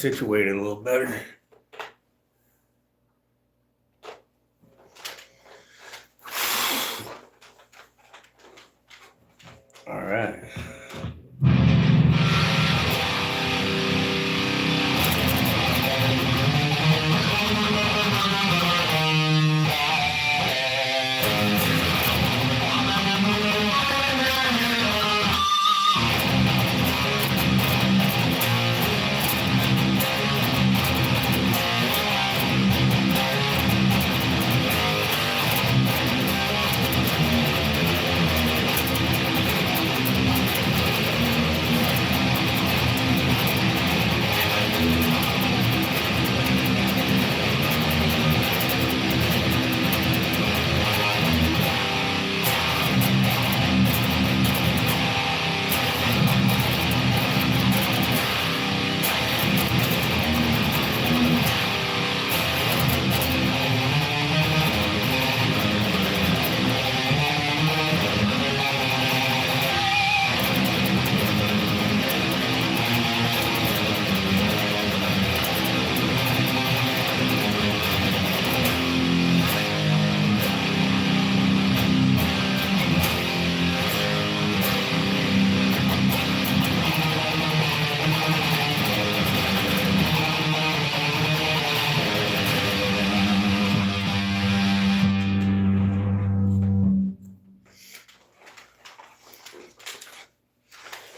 situated a little better. All right.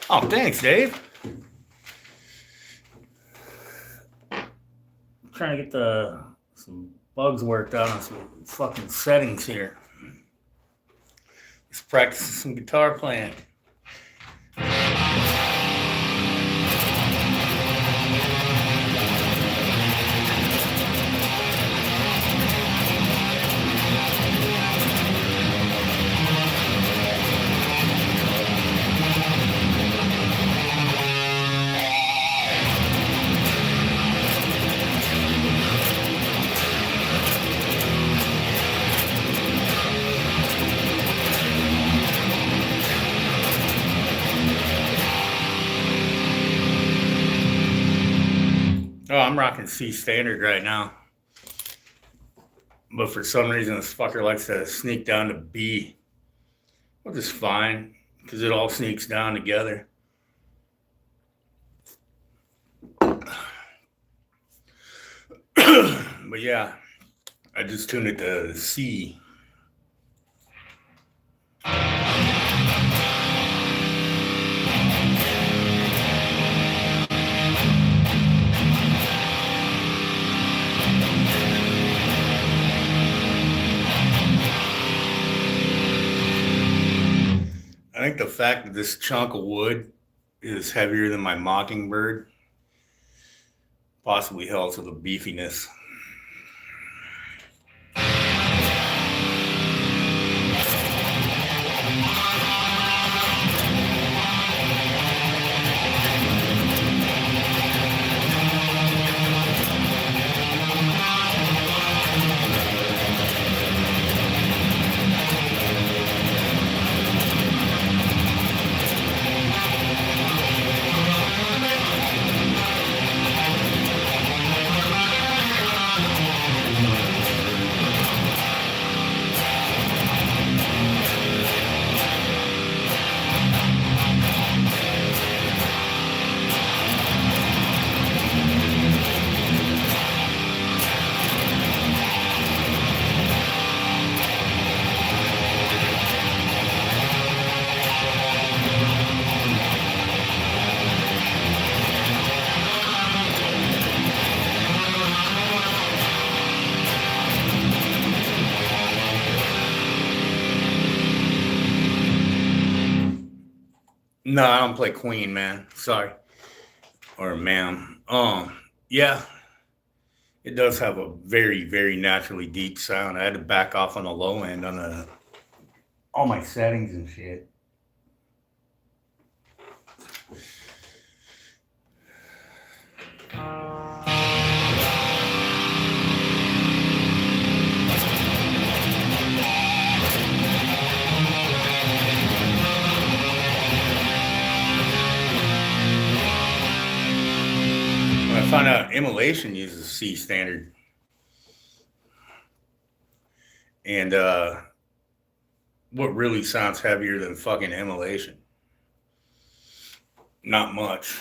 Oh, thanks, Dave. I'm trying to get some bugs worked out on some fucking settings here. Let's practice some guitar playing. Oh, I'm rocking C standard right now. But for some reason, this fucker likes to sneak down to B. Which is fine, because it all sneaks down together. But yeah, I just tuned it to C. I think the fact that this chunk of wood is heavier than my Mockingbird possibly helps with the beefiness. No, I don't play Queen, man. Sorry. Or ma'am. Yeah. It does have a very, very naturally deep sound. I had to back off on the low end on all my settings and shit. When I found out Immolation uses C standard. And what really sounds heavier than fucking Immolation? Not much.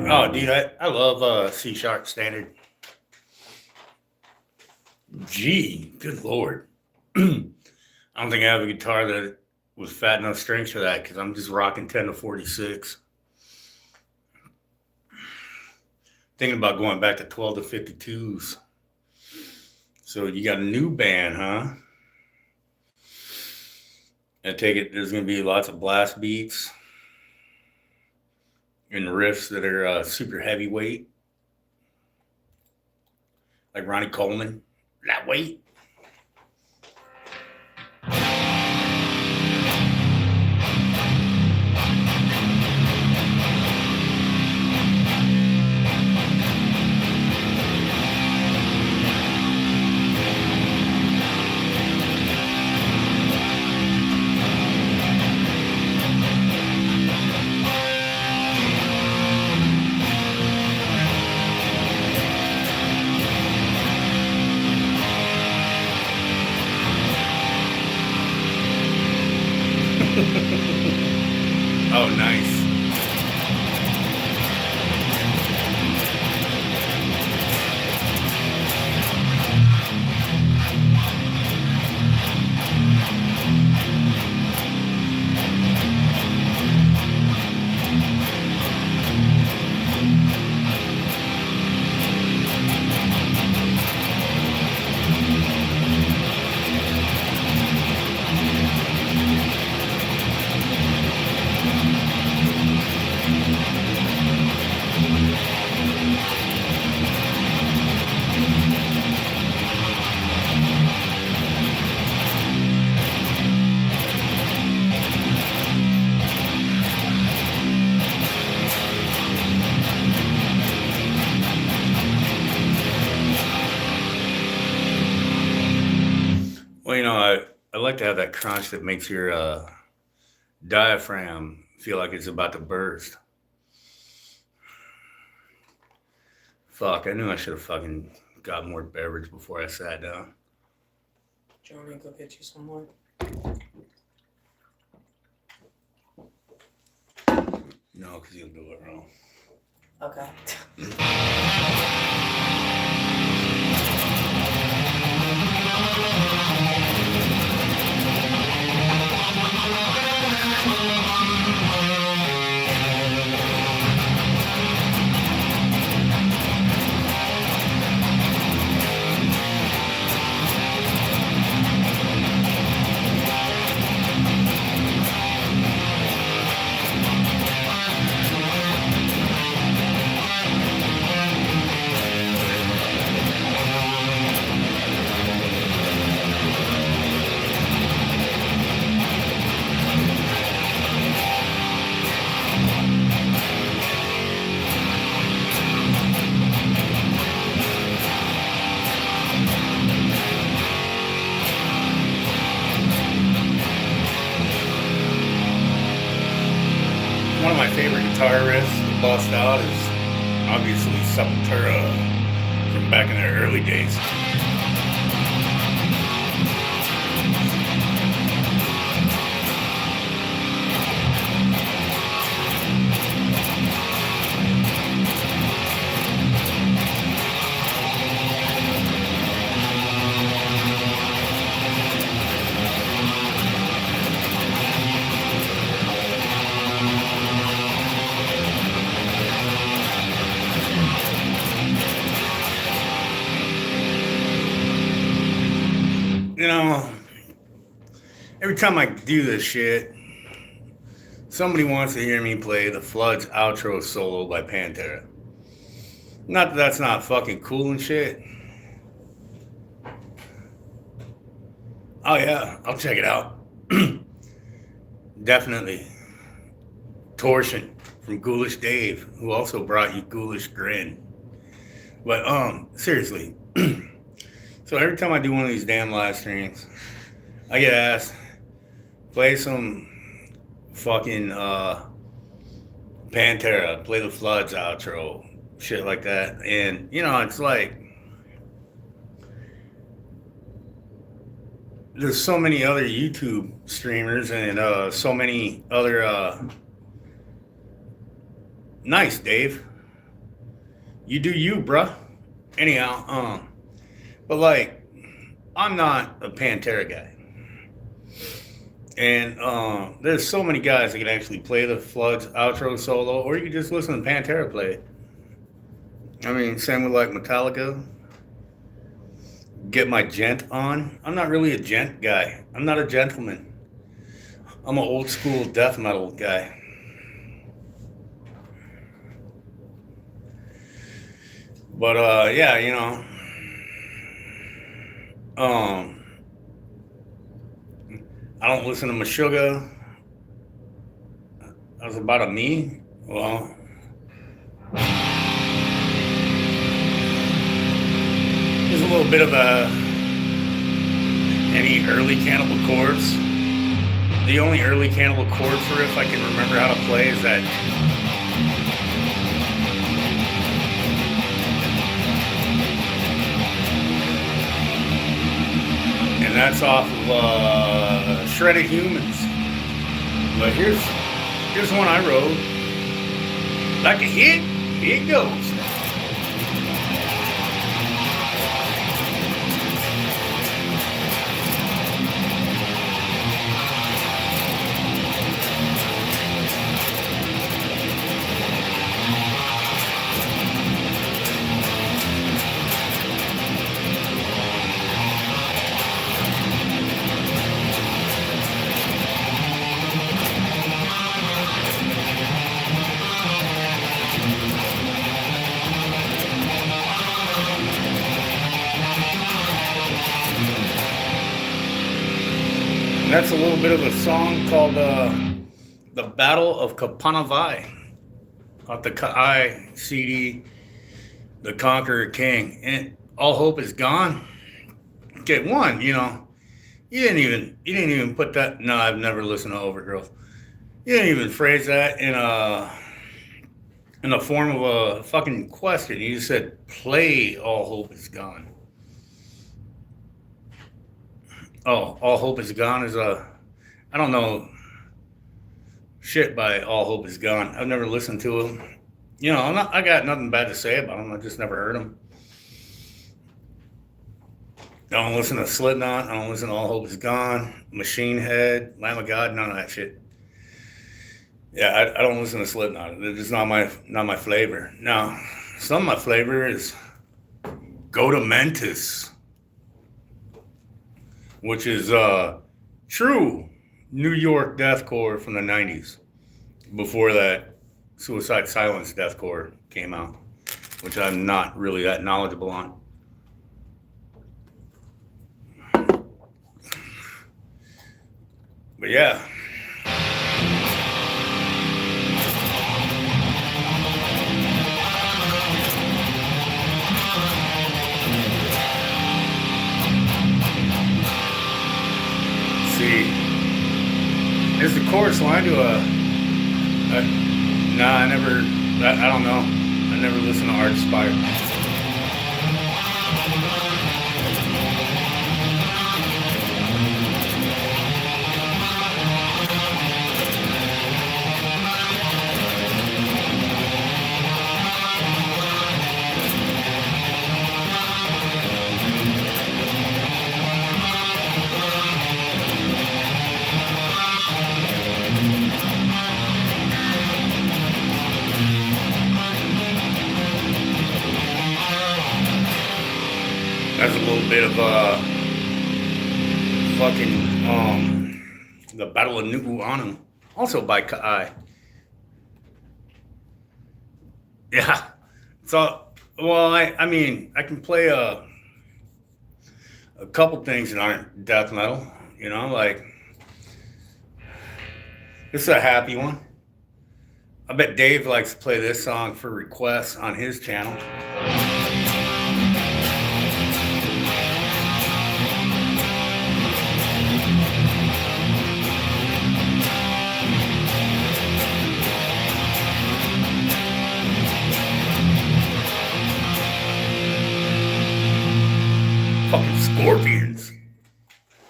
Oh, dude, I love C sharp standard. Gee, good lord. I don't think I have a guitar that was fat enough strings for that because I'm just rocking 10 to 46. Thinking about going back to 12 to 52s. So you got a new band, huh? I take it there's going to be lots of blast beats and riffs that are super heavyweight. Like Ronnie Coleman. That weight. Oh, nice. Well, I like to have that crunch that makes your diaphragm feel like it's about to burst. Fuck, I knew I should have fucking got more beverage before I sat down. Do you want me to go get you some more? No, because you'll do it wrong. Okay. guitar riff that bust out is obviously Sepultura from back in their early days. You know, every time I do this shit, somebody wants to hear me play the Floods outro solo by Pantera. Not that that's not fucking cool and shit. Oh yeah, I'll check it out. Definitely. Torsion from Ghoulish Dave, who also brought you Ghoulish Grin. But seriously. So every time I do one of these damn live streams, I get asked, play some fucking Pantera, play the Floods outro, shit like that. And, you know, it's like, there's so many other YouTube streamers and so many other, nice, Dave. You do you, bruh. Anyhow, but like, I'm not a Pantera guy. And there's so many guys that can actually play the Floods outro solo, or you can just listen to Pantera play it. I mean, same with like Metallica. Get My Gent on. I'm not really a gent guy. I'm not a gentleman. I'm an old school death metal guy. But yeah, you know. I don't listen to Meshuggah. That was about a me. Well, there's a little bit of any early Cannibal Corpse. The only early Cannibal Corpse riff I can remember how to play is that. And that's off of Shredded Humans. But here's one I wrote. Like a hit, here it goes. That's a little bit of a song called The Battle of Kapanavai off the Kai CD, The Conqueror King. And All Hope Is Gone. Okay, one, you know, you didn't even put that. No, I've never listened to Overgrowth. You didn't even phrase that in the form of a fucking question. You just said, play All Hope Is Gone. Oh, All Hope Is Gone is I don't know shit by All Hope Is Gone. I've never listened to him. You know, I got nothing bad to say about him. I just never heard him. I don't listen to Slipknot. I don't listen to All Hope Is Gone, Machine Head, Lamb of God, none of that shit. Yeah, I don't listen to Slipknot. It's just not my flavor. Now, some of my flavor is Go to Mentis, which is true New York deathcore from the 90s. Before that, Suicide Silence deathcore came out, which I'm not really that knowledgeable on. But yeah. See, there's the chorus line to a Nah, I never. I don't know. I never listened to Art Spire. That's a little bit of fucking the Battle of Nu'uanu, also by Kai. Yeah. So, well, I mean, I can play a couple things that aren't death metal. You know, like this is a happy one. I bet Dave likes to play this song for requests on his channel. Fucking Scorpions.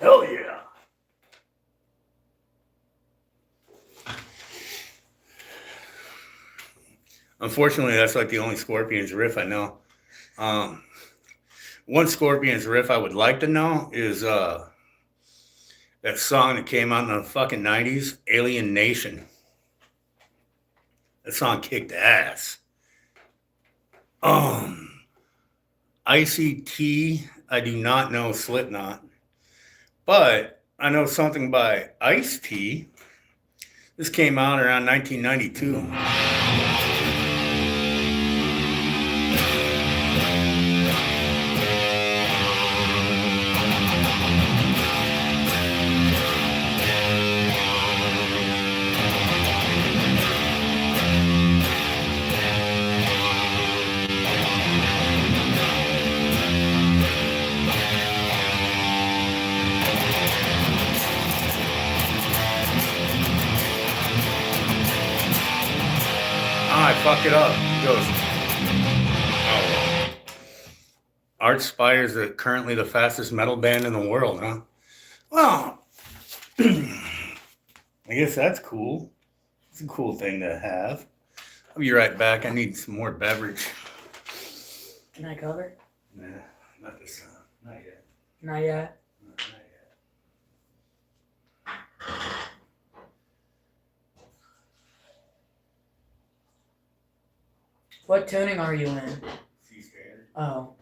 Hell yeah. Unfortunately, that's like the only Scorpions riff I know. One Scorpions riff I would like to know is that song that came out in the fucking 90s, Alien Nation. That song kicked ass. ICT, I do not know Slipknot, but I know something by Ice-T. This came out around 1992. I fuck it up. He goes, oh, Art Spire is currently the fastest metal band in the world, huh? Well, I guess that's cool. It's a cool thing to have. I'll be right back. I need some more beverage. Can I cover? Nah, not this time. Not yet. Not yet. Not yet. What tuning are you in? C standard. Oh.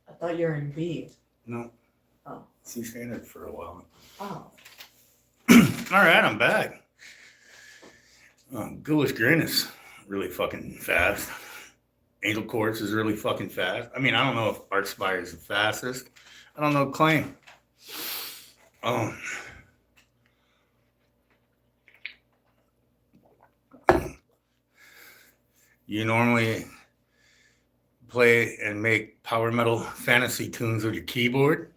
I thought you were in B. No. Oh. C standard for a while. Oh. All right, I'm back. Ghoulish Grin is really fucking fast. Angel Courts is really fucking fast. I mean, I don't know if Art Spire is the fastest. I don't know Claim. You normally play and make power metal fantasy tunes with your keyboard.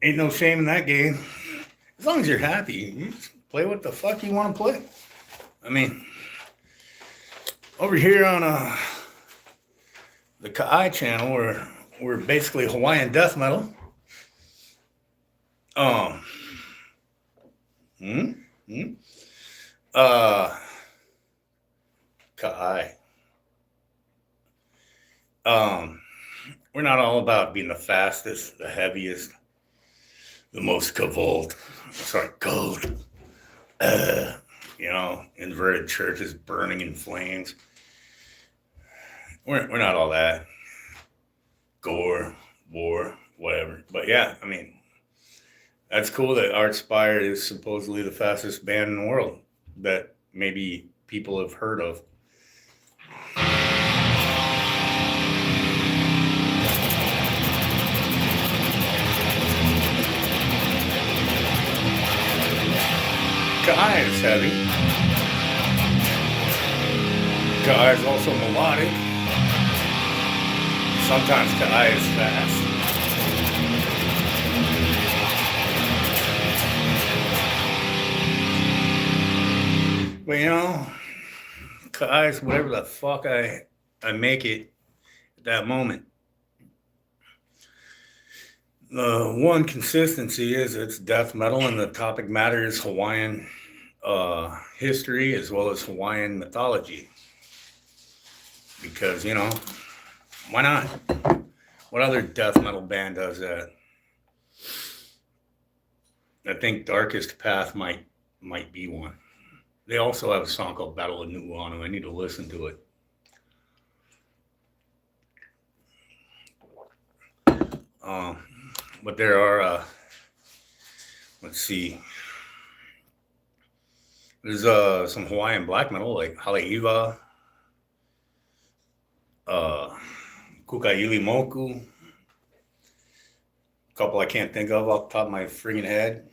Ain't no shame in that game. As long as you're happy, you just play what the fuck you want to play. I mean, over here on the Kai channel, we're basically Hawaiian death metal. Kai. We're not all about being the fastest, the heaviest, the most cold. You know, inverted churches burning in flames. We're not all that. Gore, war, whatever. But yeah, I mean, that's cool that Art Spire is supposedly the fastest band in the world that maybe people have heard of. Ka'ai is heavy. Ka'ai is also melodic. Sometimes Ka'ai is fast. But you know, Ka'ai is whatever the fuck I make it at that moment. The one consistency is it's death metal, and the topic matter is Hawaiian history as well as Hawaiian mythology. Because, you know, why not? What other death metal band does that? I think Darkest Path might be one. They also have a song called Battle of Nu'uanu. I need to listen to it. But there are, let's see, there's some Hawaiian black metal like Haleiwa, Kukaili Moku, a couple I can't think of off the top of my friggin' head.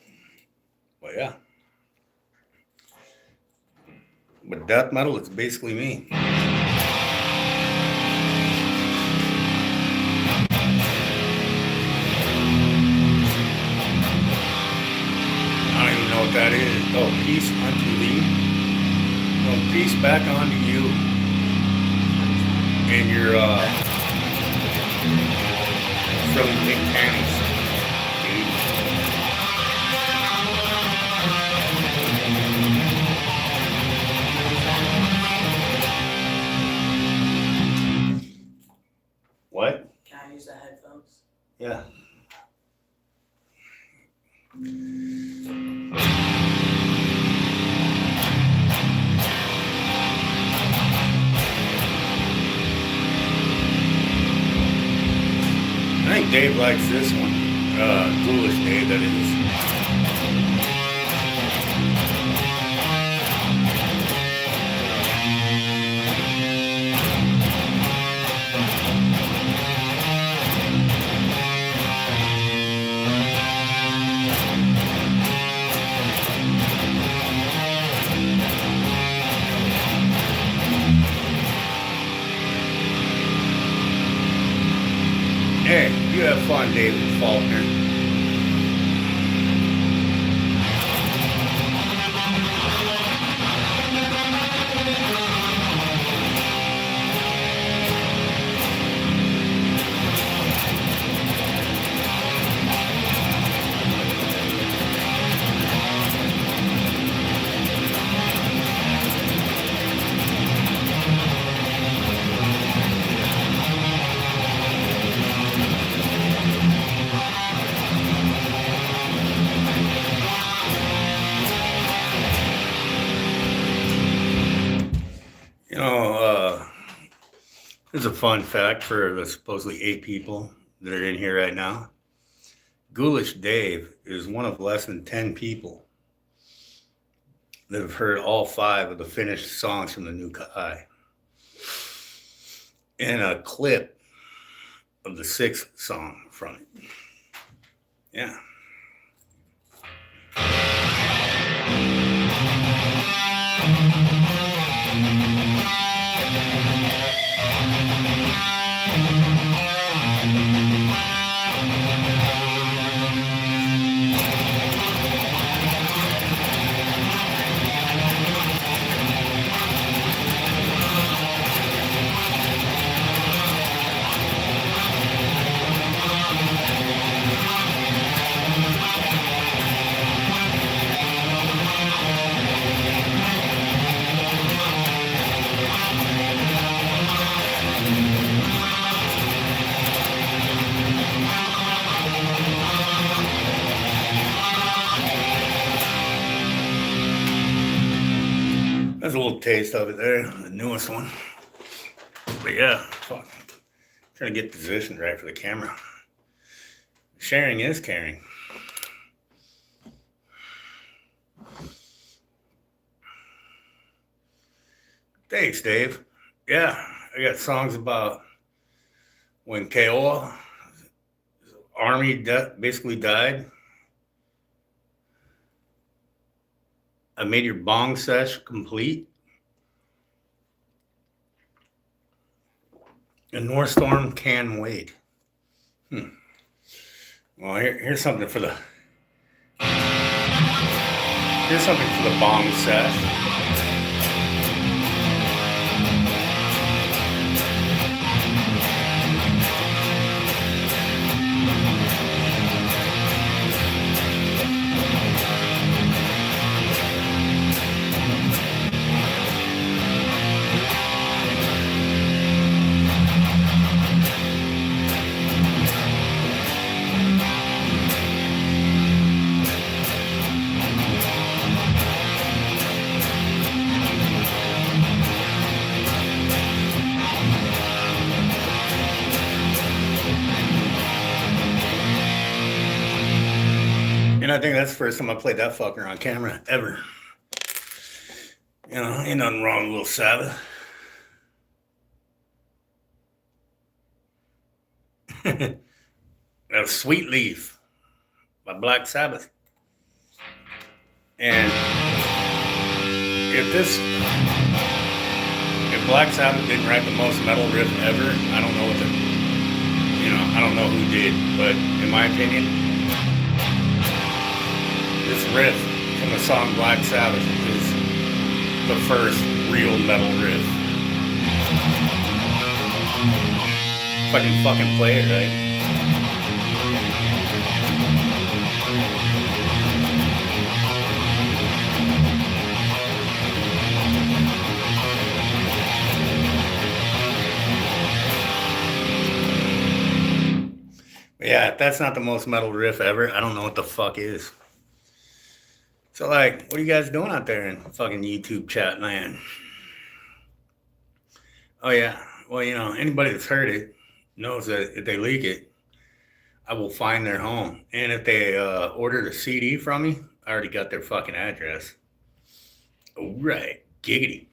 But yeah. But death metal, it's basically me. What that is. Oh, peace unto thee. Well, peace back onto you and your frilly pink panties, dude. What? Can I use the headphones? Yeah. I think Dave likes this one. Ghoulish Dave, that is. Hey, you have fun, David Faulkner. Here's a fun fact for the supposedly 8 people that are in here right now. Ghoulish Dave is one of less than 10 people that have heard all 5 of the finished songs from the new Ka'ai. And a clip of the 6th song from it. Yeah. There's a little taste of it there, the newest one. But yeah, fuck. Trying to get positioned right for the camera. Sharing is caring. Thanks, Dave. Yeah, I got songs about when Keoa army basically died. I made your bong sesh complete. And North Storm can wait. Well, here's something for the bong sesh. And I think that's the first time I played that fucker on camera ever. You know, ain't nothing wrong with a little Sabbath. That's Sweet Leaf by Black Sabbath. And if Black Sabbath didn't write the most metal riff ever, I don't know I don't know who did, but in my opinion, this riff from the song Black Sabbath is the first real metal riff. If I can fucking play it right. Yeah, if that's not the most metal riff ever, I don't know what the fuck is. So, like, what are you guys doing out there in fucking YouTube chat land? Oh, yeah. Well, anybody that's heard it knows that if they leak it, I will find their home. And if they ordered a CD from me, I already got their fucking address. All right. Giggity.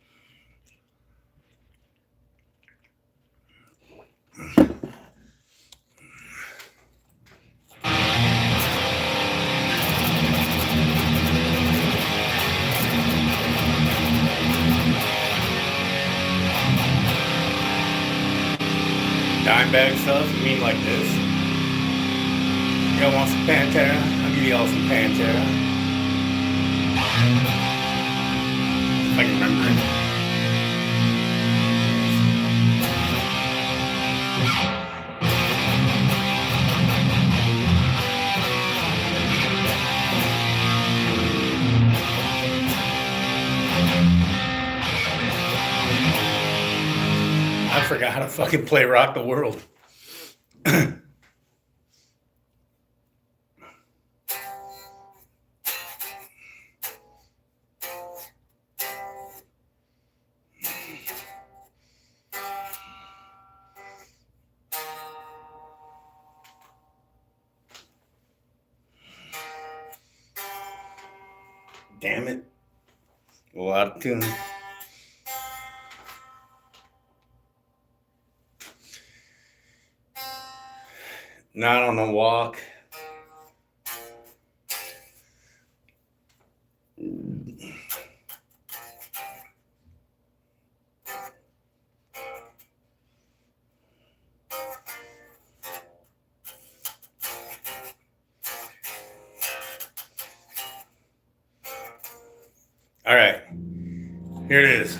Dime bag stuff? You mean like this? Y'all want some Pantera? I'll give y'all some Pantera. If I can remember it. I forgot how to fucking play Rock the World. Damn it. A lot of tune. Not on a walk. All right, here it is.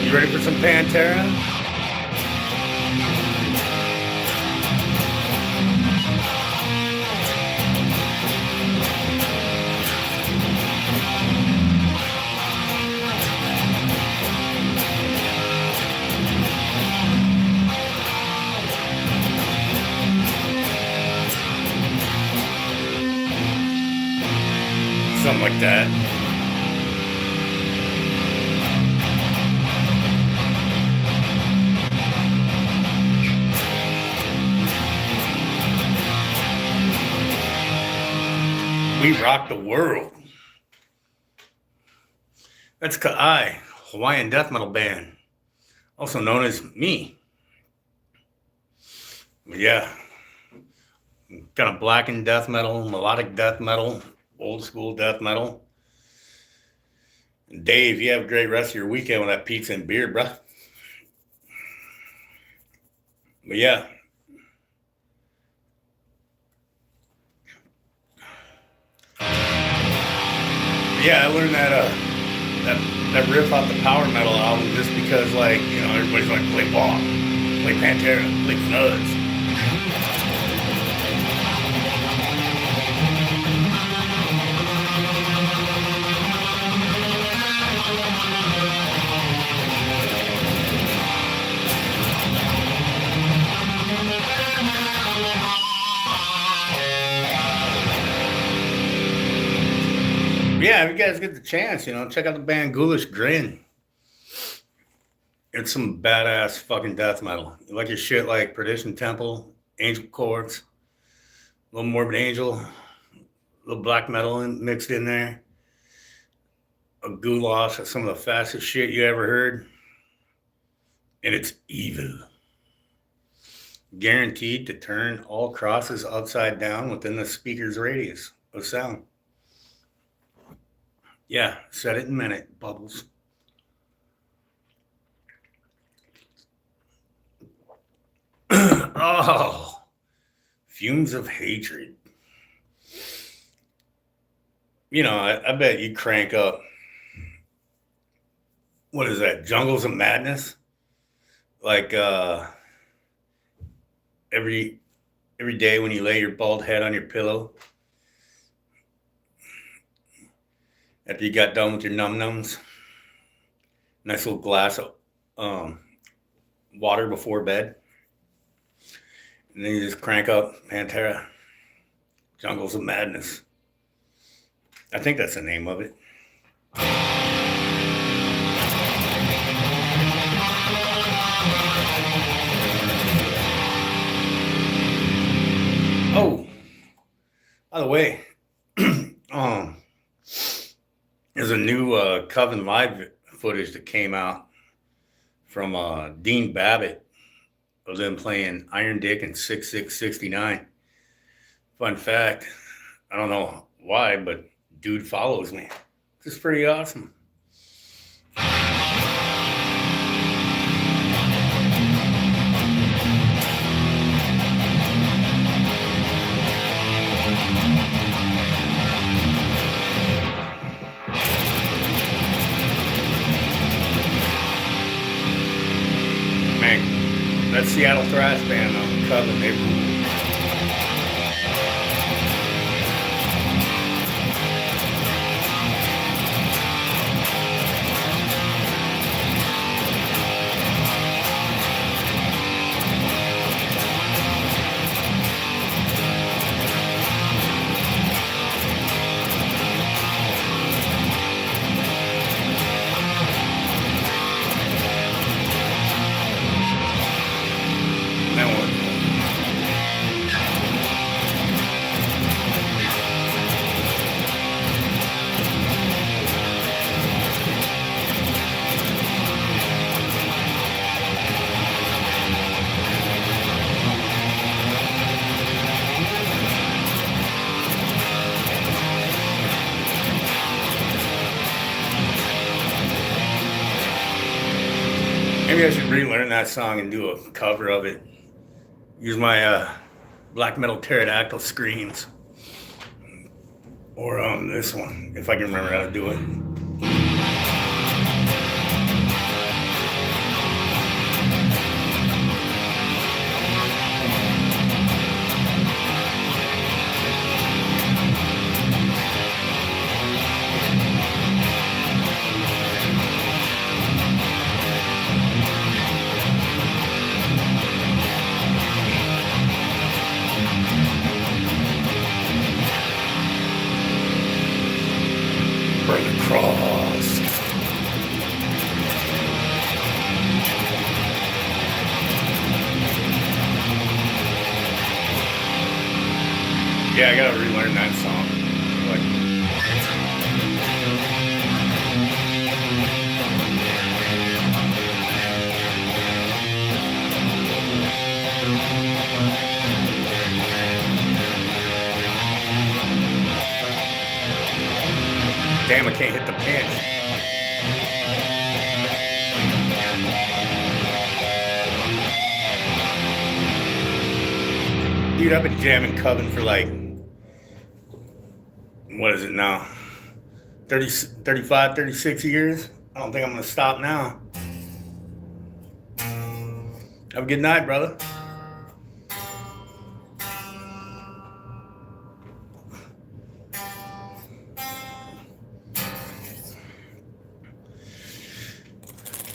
You ready for some Pantera? Something like that. We rock the world. That's Ka'ai, Hawaiian death metal band, also known as me. But yeah, kind of blackened death metal, melodic death metal, old school death metal. And Dave, you have a great rest of your weekend with that pizza and beer, bruh. But yeah. Yeah, I learned that riff off the Power Metal album just because, like, you know, everybody's like, play Bob, play Pantera, play Floods. Yeah, if you guys get the chance, you know, check out the band Ghoulish Grin. It's some badass fucking death metal. You like your shit like Perdition Temple, Angel Corpse, a little Morbid Angel, a little black metal mixed in there. A goulash of some of the fastest shit you ever heard. And it's evil. Guaranteed to turn all crosses upside down within the speaker's radius of sound. Yeah, said it in a minute, Bubbles. Oh, Fumes of Hatred. You know, I bet you crank up, what is that, Jungles of Madness? Like every day when you lay your bald head on your pillow, after you got done with your num-nums, nice little glass of water before bed. And then you just crank up Pantera, Jungles of Madness. I think that's the name of it. Oh, by the way, there's a new Coven Live footage that came out from Dean Babbitt of them playing Iron Dick and 6669. Fun fact, I don't know why, but dude follows me. This is pretty awesome. That Seattle thrash band on Coven, they rule. Maybe I should relearn that song and do a cover of it. Use my black metal pterodactyl screams. Or this one, if I can remember how to do it. Bring the cross. Yeah, I gotta relearn that song. Damn, I can't hit the pinch. Dude, I've been jamming Coven for like, what is it now? 30, 35, 36 years. I don't think I'm going to stop now. Have a good night, brother.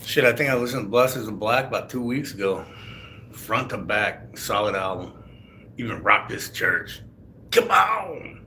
Shit, I think I listened to Blessed as a Black about 2 weeks ago. Front to back, solid album. Even Rock This Church. Come on!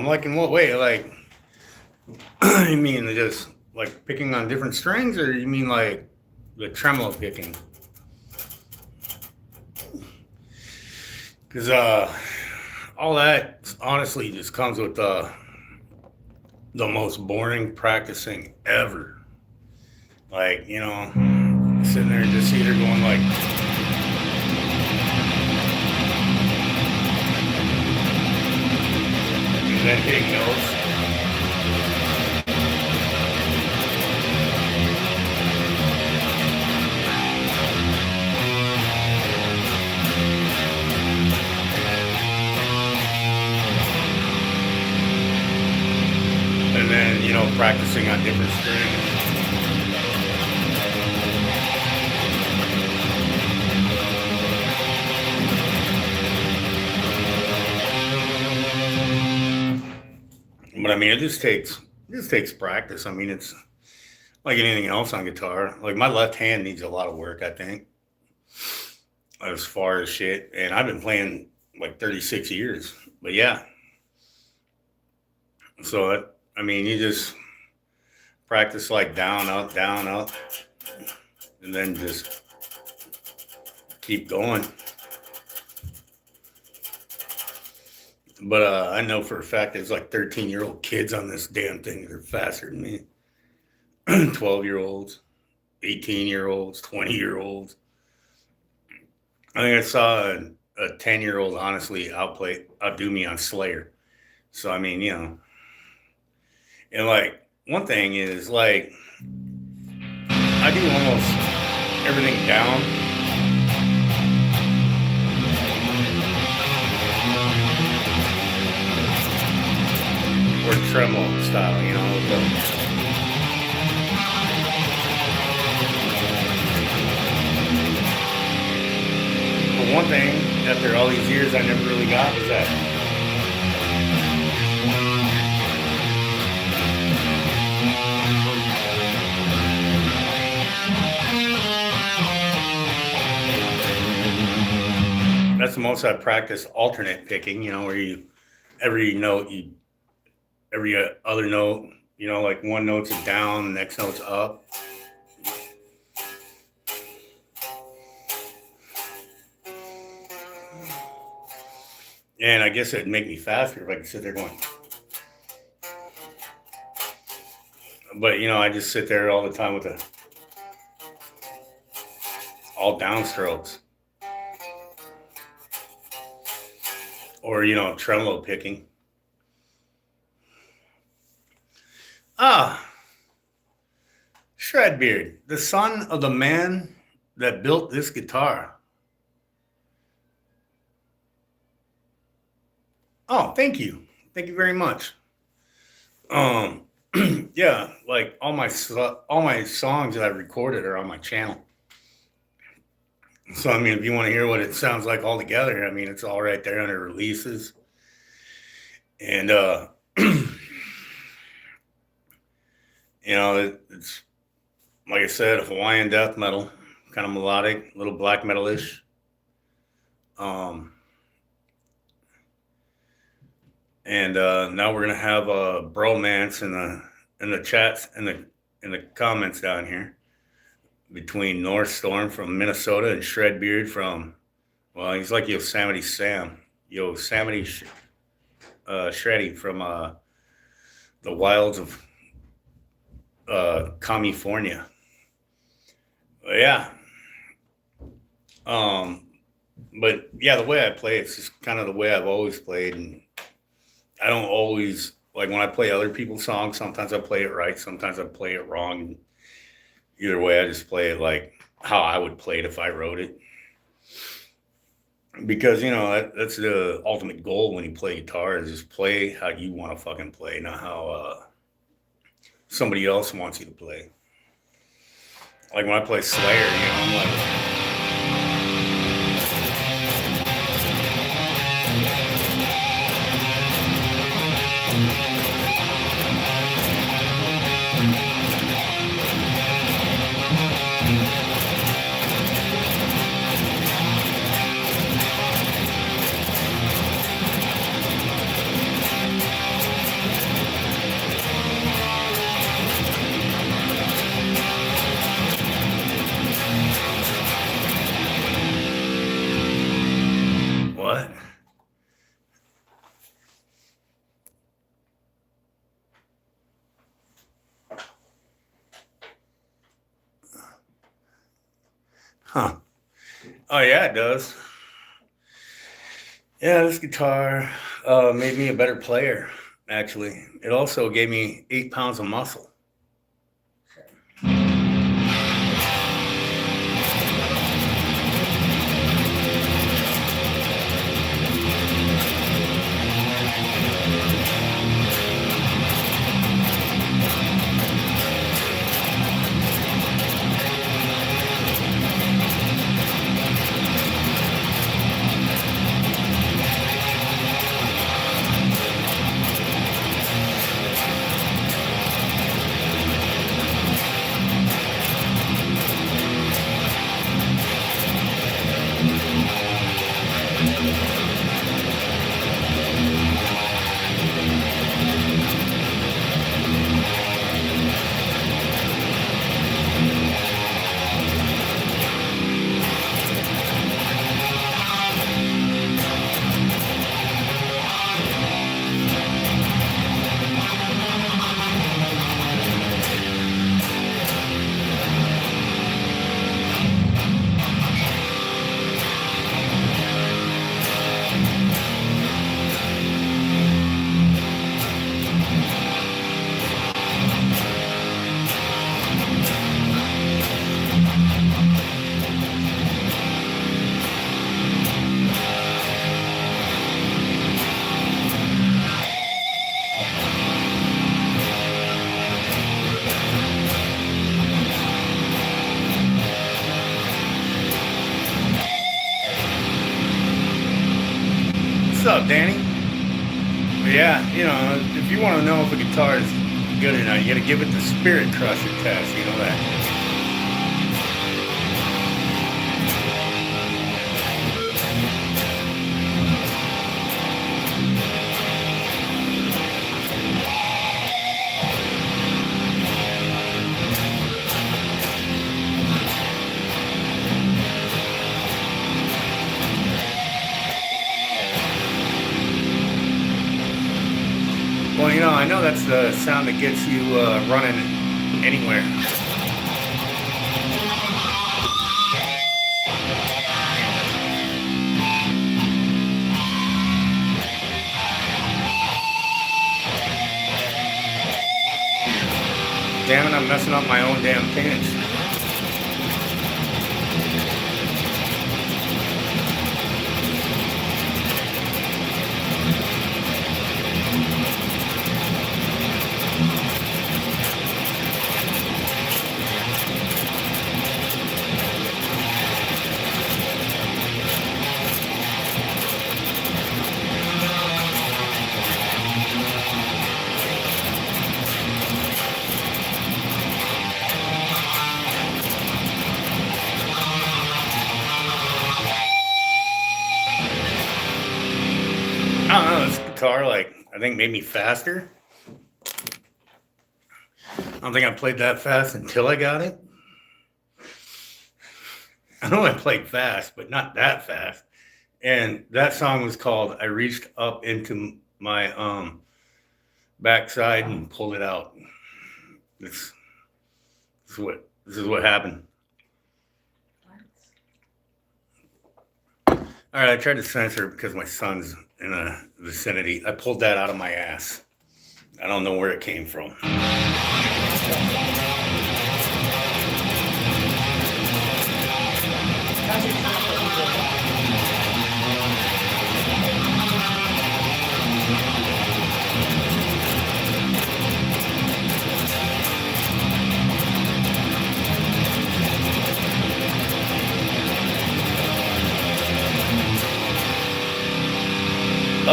Like in what way? Like, you mean just like picking on different strings, or you mean like the tremolo picking? Because all that honestly just comes with the most boring practicing ever. Like, you know, sitting there and just either going like, and then hitting notes. on different strings. But I mean, it just takes practice. I mean, it's like anything else on guitar. Like my left hand needs a lot of work, I think, as far as shit. And I've been playing like 36 years. But yeah. So I mean, you just practice like down, up, and then just keep going. But I know for a fact there's like 13-year-old kids on this damn thing that are faster than me. 12-year-olds, 18-year-olds, 20-year-olds. I think I saw a 10-year-old honestly outdo me on Slayer. So I mean, and like one thing is like I do almost everything down. Or tremolo style, But one thing, after all these years, I never really got was that. That's the most I practice alternate picking, where every other note, like one note's down, the next note's up. And I guess it'd make me faster if I could sit there going. But, I just sit there all the time with all downstrokes. Or, tremolo picking. Shredbeard, the son of the man that built this guitar. Oh, thank you. Thank you very much. Yeah, like all my songs that I recorded are on my channel. So, I mean, if you want to hear what it sounds like all together, I mean, it's all right there under releases. And, it's, like I said, a Hawaiian death metal, kind of melodic, a little black metal-ish. And now we're gonna have a bromance in the chats in the comments down here between North Storm from Minnesota and Shredbeard from, well, he's like Yosemite Sam, Shreddy from the wilds of California. Yeah. But yeah, the way I play, it's just kind of the way I've always played, and I don't always, like when I play other people's songs, sometimes I play it right, sometimes I play it wrong. Either way, I just play it like how I would play it if I wrote it. Because, that's the ultimate goal when you play guitar, is just play how you want to fucking play, not how somebody else wants you to play. Like when I play Slayer, I'm like... What? Huh. Oh, yeah, it does. Yeah, this guitar made me a better player, actually. It also gave me 8 pounds of muscle. up, Danny? But yeah, you know, if you want to know if a guitar is good or not, you got to give it the Spirit Crusher test. You know that? Well, you know, I know that's the sound that gets you running anywhere. Damn it, I'm messing up my own damn pants. I don't know, this guitar, like, I think made me faster. I don't think I played that fast until I got it. I know I played fast, but not that fast. And that song was called I Reached Up Into My Backside and Pulled It Out. This is what happened. All right, I tried to censor it because my son's in the vicinity. I pulled that out of my ass. I don't know where it came from. How's your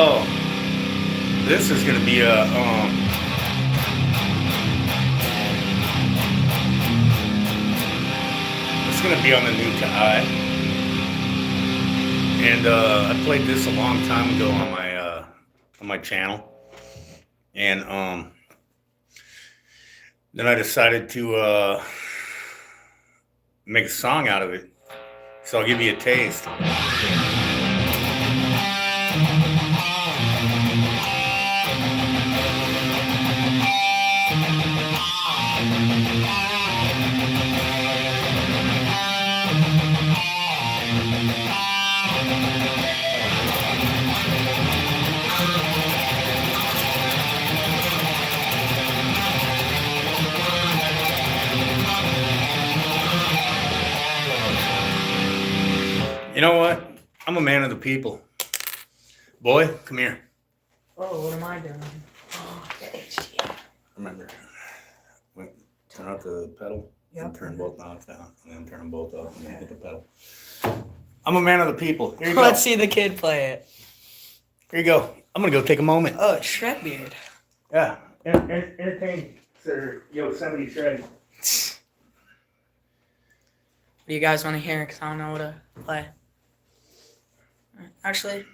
Oh, this is gonna be a it's gonna be on the new to I. And I played this a long time ago on my channel, and then I decided to make a song out of it. So I'll give you a taste. You know what? I'm a man of the people. Boy, come here. Oh, what am I doing? Oh, the HDM. Remember, wait, turn out the pedal. Yep. And turn both knobs down, and then turn them both up, and then hit the pedal. I'm a man of the people. Here you go. Let's see the kid play it. Here you go. I'm gonna go take a moment. Oh, it's Shredbeard. Yeah. Entertain, sir. Yosemite Shred. Do you guys want to hear? Because I don't know what to play. Actually.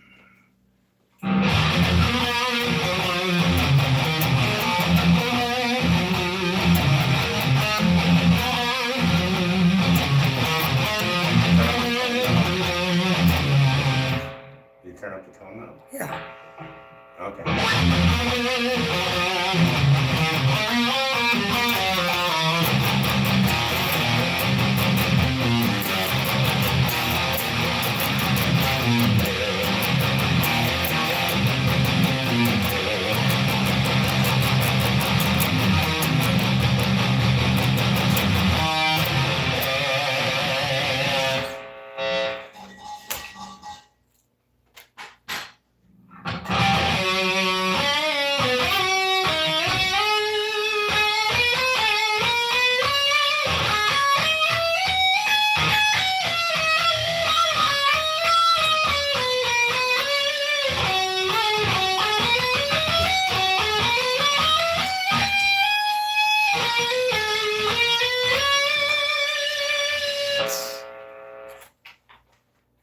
Did you turn up the tone now? Yeah. Okay.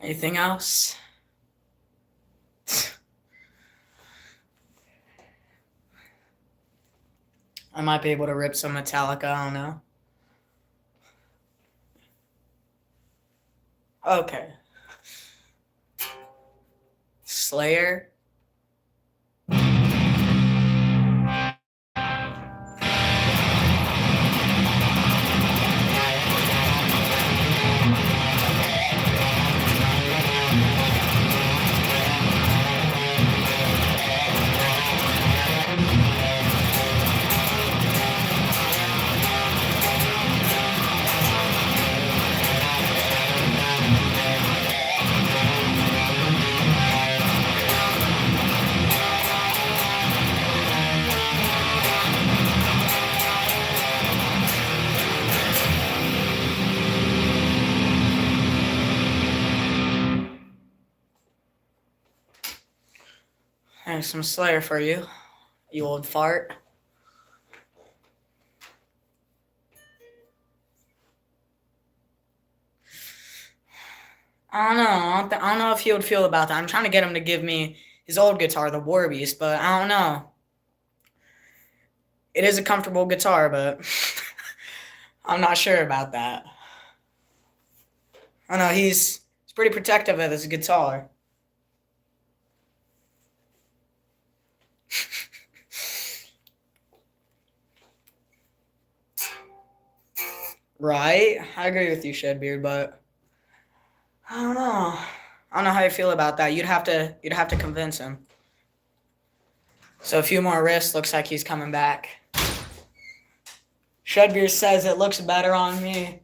Anything else? I might be able to rip some Metallica, I don't know. Okay. Slayer. There's some Slayer for you, you old fart. I don't know. I don't know if he would feel about that. I'm trying to get him to give me his old guitar, the War Beast, but I don't know. It is a comfortable guitar, but I'm not sure about that. I know he's pretty protective of his guitar. Right? I agree with you, Shedbeard, but I don't know. I don't know how you feel about that. You'd have to convince him. So a few more wrists. Looks like he's coming back. Shedbeard says it looks better on me.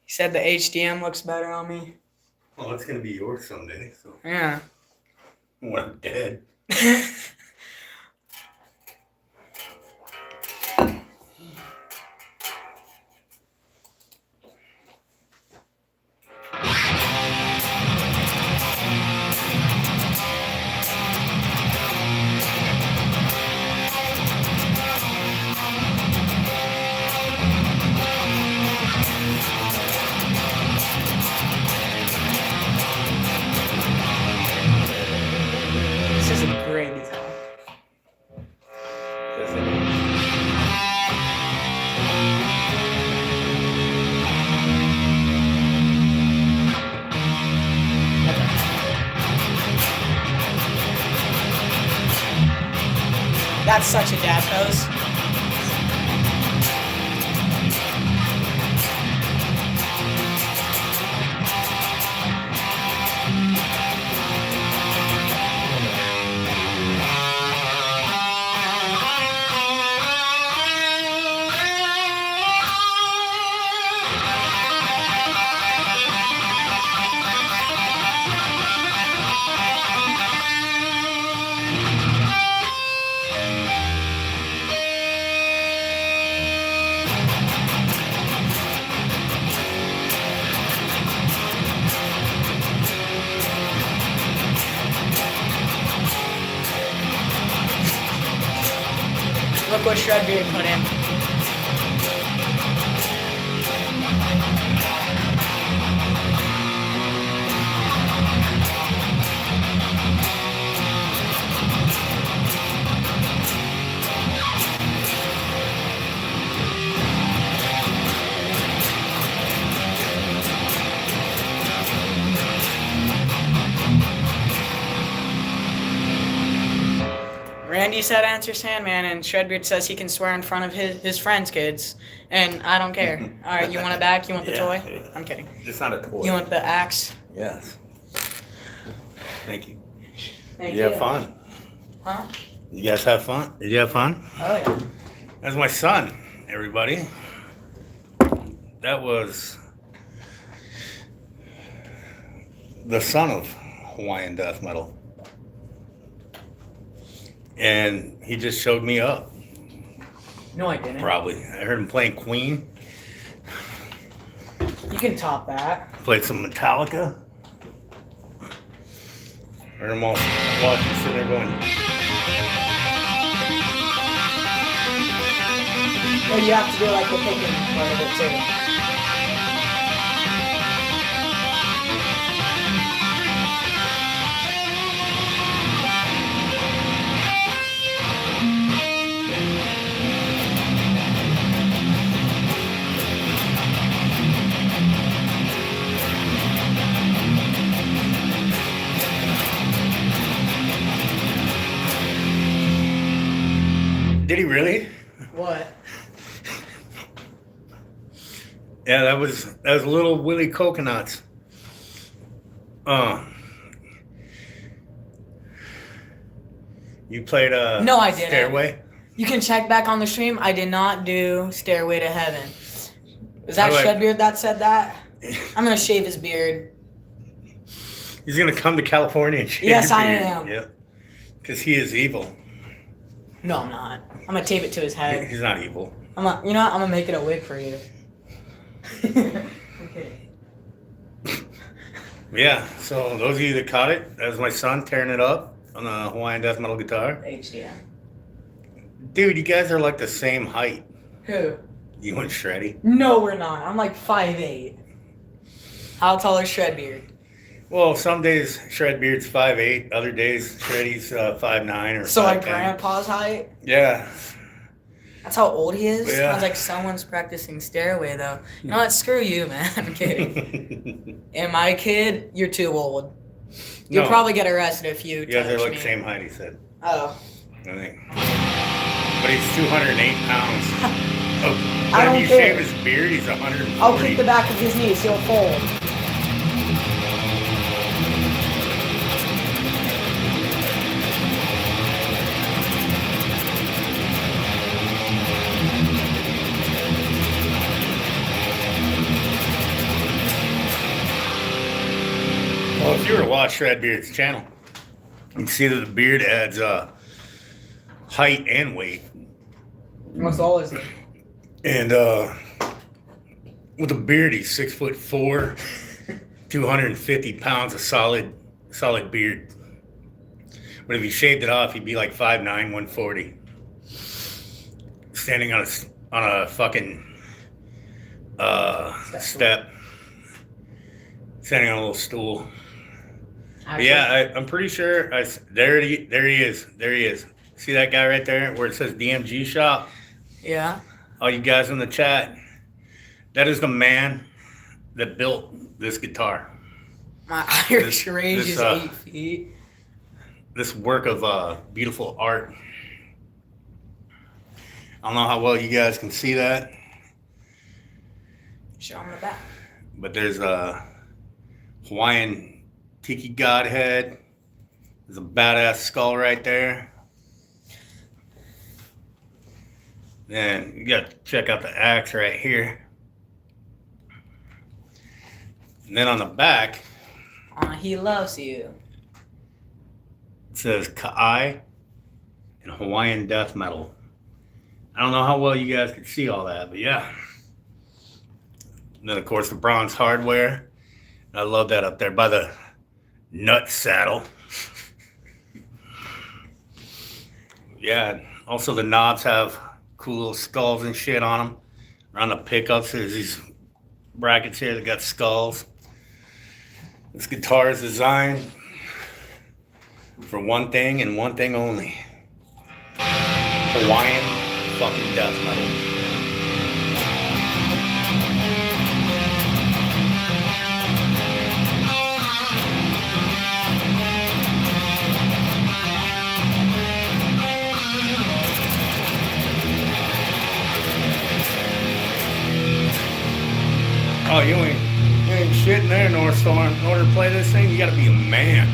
He said the HDM looks better on me. Well, it's gonna be yours someday. So Yeah. when I'm dead. This is a great guitar. Yes, it is. That's such a dad pose. Look what Shredbeard put in. Randy said answer Sandman, and Shredbeard says he can swear in front of his friends' kids, and I don't care. All right, you want it back? You want the toy? I'm kidding. It's not a toy. You want the axe? Yes. Thank you. Thank You have fun. Huh? You guys have fun? Did you have fun? Oh yeah. That's my son, everybody. That was the son of Hawaiian death metal. And he just showed me up, No, I didn't. probably. I heard him playing Queen, You can top that. played some Metallica. Heard him all watching, sitting there going, Or you have to do like the picking part of it too. Did he really? What? Yeah, that was little Willie Coconuts. You played No, I didn't. Stairway? You can check back on the stream. I did not do Stairway to Heaven. Was that How do I- Shedbeard that said that? I'm gonna shave his beard. He's gonna come to California and shave Yes, your I beard. am. Yep. Because he is evil. No, I'm not. I'm gonna tape it to his head. He's not evil. You know what? I'm gonna make it a wig for you. Okay. Yeah, so those of you that caught it, that was my son tearing it up on the Hawaiian death metal guitar. HDM. Dude, you guys are like the same height. Who? You and Shreddy. No, we're not. I'm like 5'8". How tall is Shredbeard? Well, some days Shredbeard's 5'8", other days Shreddy's 5'9" or So like 5'10". Grandpa's height? Yeah. That's how old he is? Yeah. I was like, someone's practicing Stairway though. You know what? Screw you, man. I'm kidding. And my kid, you're too old. You'll No. probably get arrested if you You guys are touch like me. the same height, he said. Oh. I think. But he's 208 pounds. Oh, I but don't if you care. shave his beard, he's 140. I'll kick the back of his knees. He'll fold. Well, if you were to watch Shredbeard's channel, you can see that the beard adds height and weight. What's all is it? And with a beard, he's 6'4", 250 pounds of solid beard. But if he shaved it off, he'd be like 5'9", 140. Standing on a fucking step. Standing on a little stool. But yeah, I'm pretty sure. There he is. There he is. See that guy right there where it says DMG shop? Yeah. All you guys in the chat, that is the man that built this guitar. My Irish This- range this, is 8 feet. This work of beautiful art. I don't know how well you guys can see that, Show him the back. but there's a Hawaiian tiki godhead. There's a badass skull right there. Then you got to check out the axe right here. And then on the back, He loves you. it says Ka'ai and Hawaiian death metal. I don't know how well you guys could see all that, but yeah. And then, of course, the bronze hardware. I love that up there by the nut saddle. Yeah, also the knobs have cool little skulls and shit on them. Around the pickups, there's these brackets here that got skulls. This guitar is designed for one thing and one thing only. Hawaiian fucking death metal. Oh, you ain't shit in there, North Storm. In order to play this thing, you gotta be a man.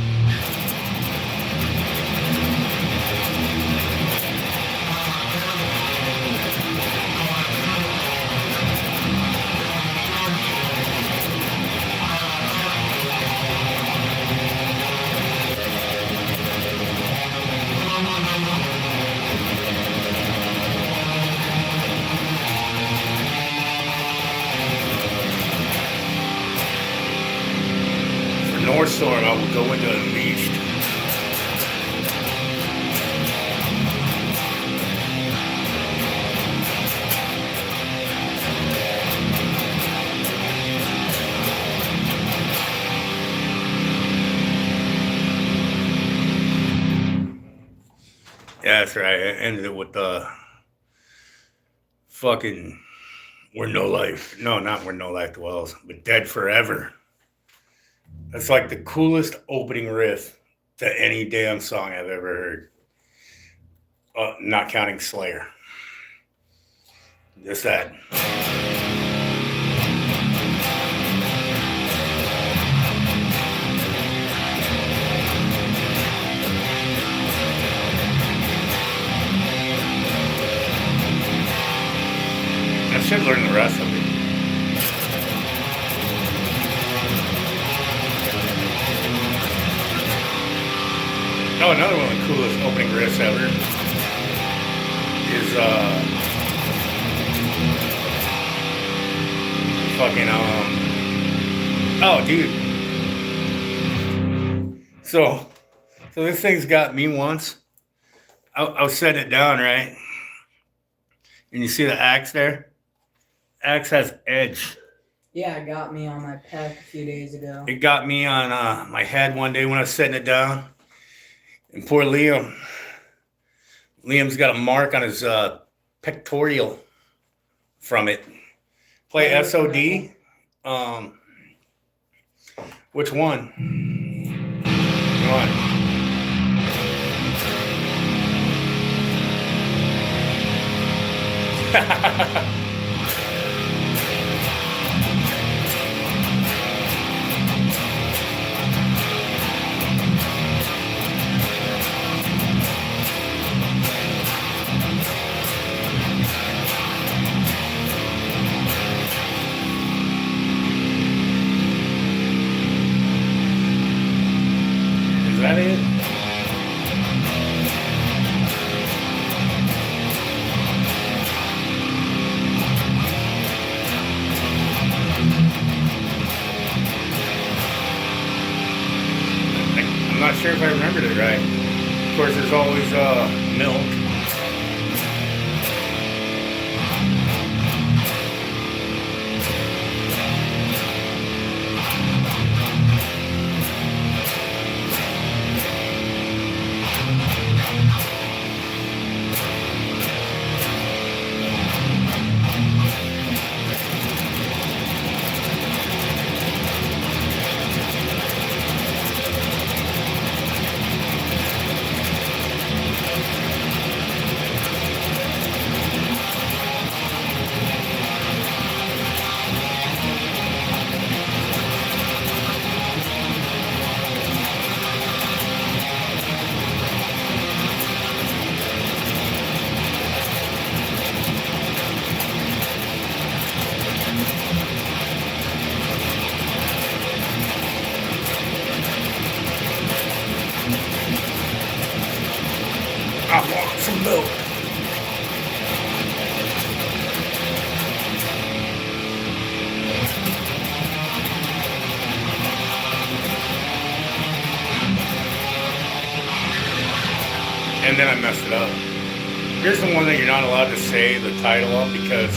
For North Storm, I will go into Unleashed. that's right. I ended it with the fucking Where No Life. No, not Where No Life Dwells, but Dead Forever. That's like the coolest opening riff to any damn song I've ever heard. Not counting Slayer. Just that. I should learn the rest of it. Oh, another one of the coolest opening riffs ever is fucking oh dude. So this thing's got me once. I was setting it down, right? And you see the axe there? Axe has edge. Yeah, it got me on my pec a few days ago. It got me on my head one day when I was setting it down. And poor Liam's got a mark on his pectoral from it. Play SOD. Which one? What? Is that it? I'm not sure if I remembered it right. Of course, there's always milk. I want some milk. And then I messed it up. Here's the one that you're not allowed to say the title of because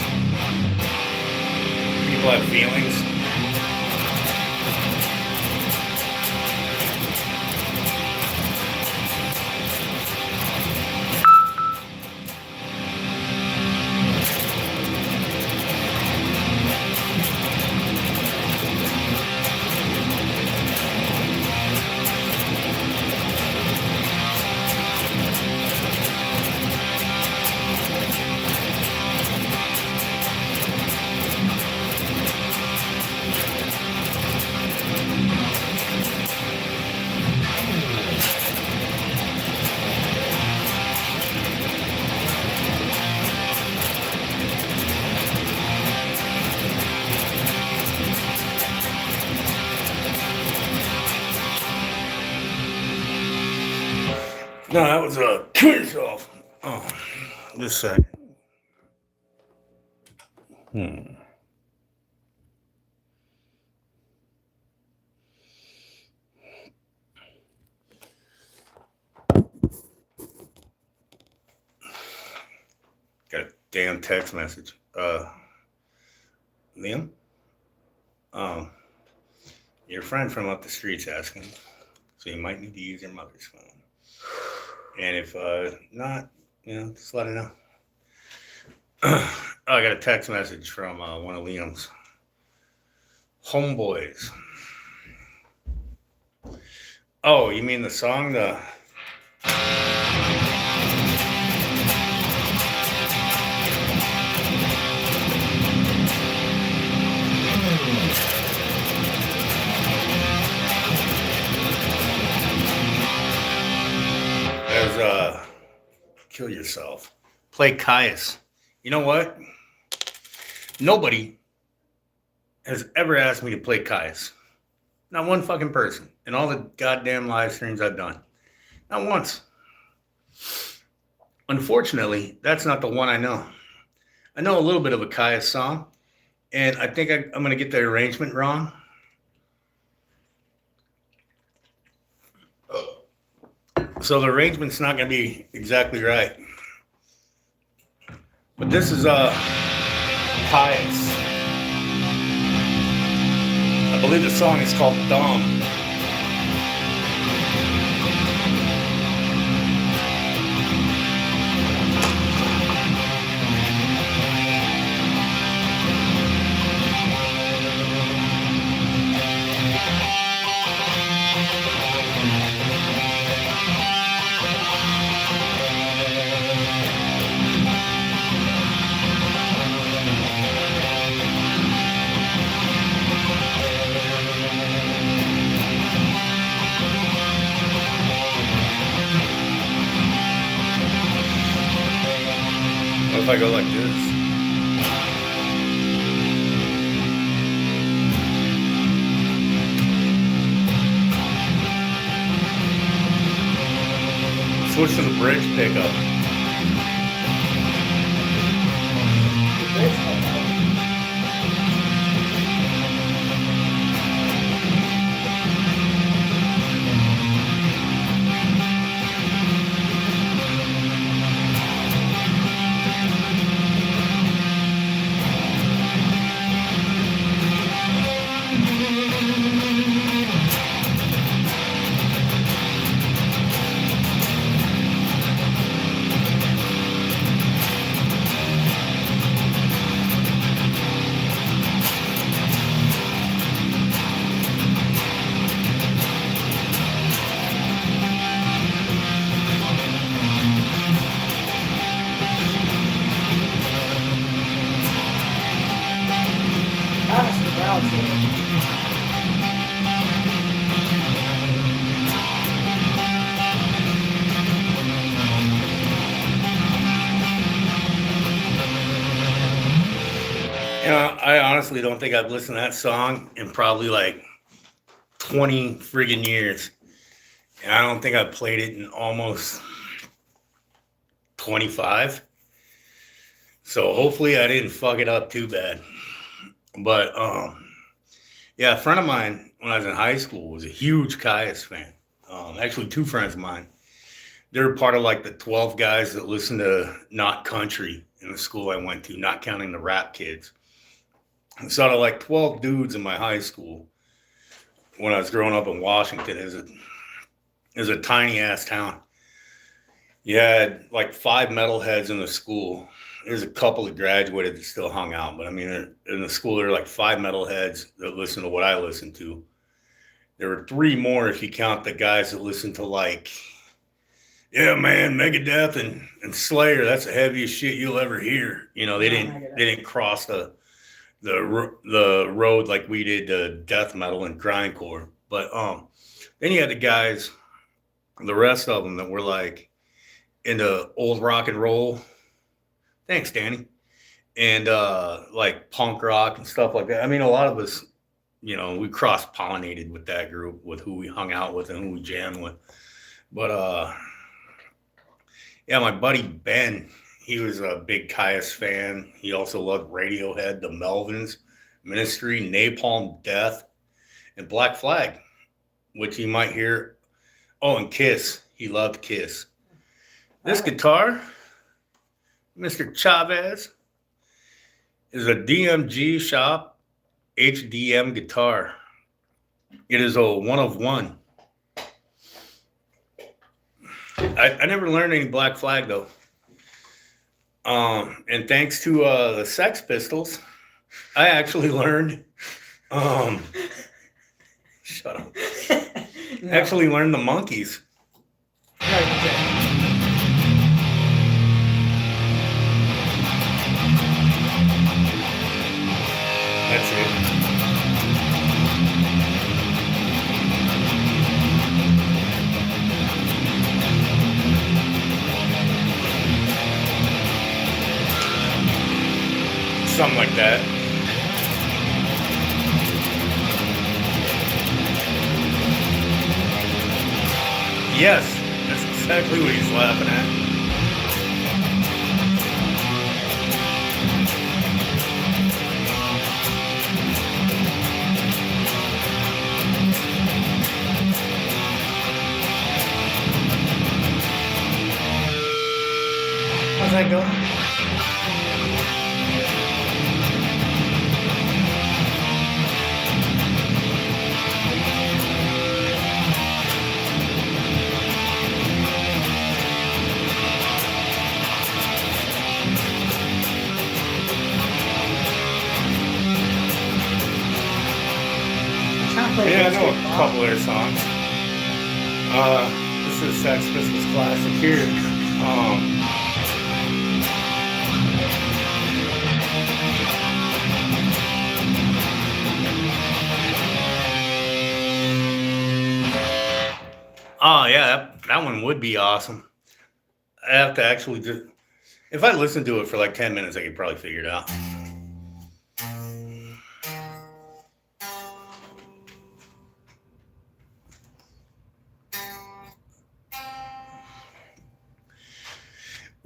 people have feelings. No, that was a kill yourself. Oh, just a second. Got a damn text message. Liam? Your friend from up the street's asking, so you might need to use your mother's phone. And if not, just let it know. Oh, I got a text message from one of Liam's homeboys. Oh, you mean the song? There's Kill Yourself. Play Caius. You know what? Nobody has ever asked me to play Caius. Not one fucking person in all the goddamn live streams I've done. Not once. Unfortunately, that's not the one I know. I know a little bit of a Caius song, and I think I'm going to get the arrangement wrong. So the arrangement's not going to be exactly right. But this is Caius. I believe the song is called Dumb. What if I go like this? Switch to the bridge pickup. I honestly don't think I've listened to that song in probably like 20 friggin' years. And I don't think I've played it in almost 25. So hopefully I didn't fuck it up too bad. But yeah, a friend of mine when I was in high school was a huge Caius fan. Actually, two friends of mine. They were part of like the 12 guys that listened to Not Country in the school I went to, not counting the rap kids. So out of like 12 dudes in my high school when I was growing up in Washington, is a tiny ass town. You had like 5 metalheads in the school. There's a couple that graduated that still hung out, but I mean, in the school there were like 5 metalheads that listened to what I listened to. There were 3 more if you count the guys that listened to like, yeah, man, Megadeth and Slayer. That's the heaviest shit you'll ever hear. You know, they didn't cross the road like we did to death metal and grindcore. But then you had the guys, the rest of them that were like into old rock and roll. Thanks, Danny. And like punk rock and stuff like that. I mean, a lot of us, you know, we cross-pollinated with that group, with who we hung out with and who we jammed with. But yeah, my buddy Ben, he was a big Caius fan. He also loved Radiohead, the Melvins, Ministry, Napalm Death, and Black Flag, which you might hear. Oh, and Kiss. He loved Kiss. This guitar, Mr. Chavez, is a DMG Shop HDM guitar. It is a one of one. I never learned any Black Flag though. And thanks to the Sex Pistols, I actually learned. Shut up. No. Actually learned the Monkeys. No, you didn't. That's it. Something like that. Yes, that's exactly what he's laughing at. How's that going? Yeah, I know a couple of their songs. This is Sex Pistols classic here. Oh yeah, that one would be awesome. I have to actually just, if I listened to it for like 10 minutes, I could probably figure it out.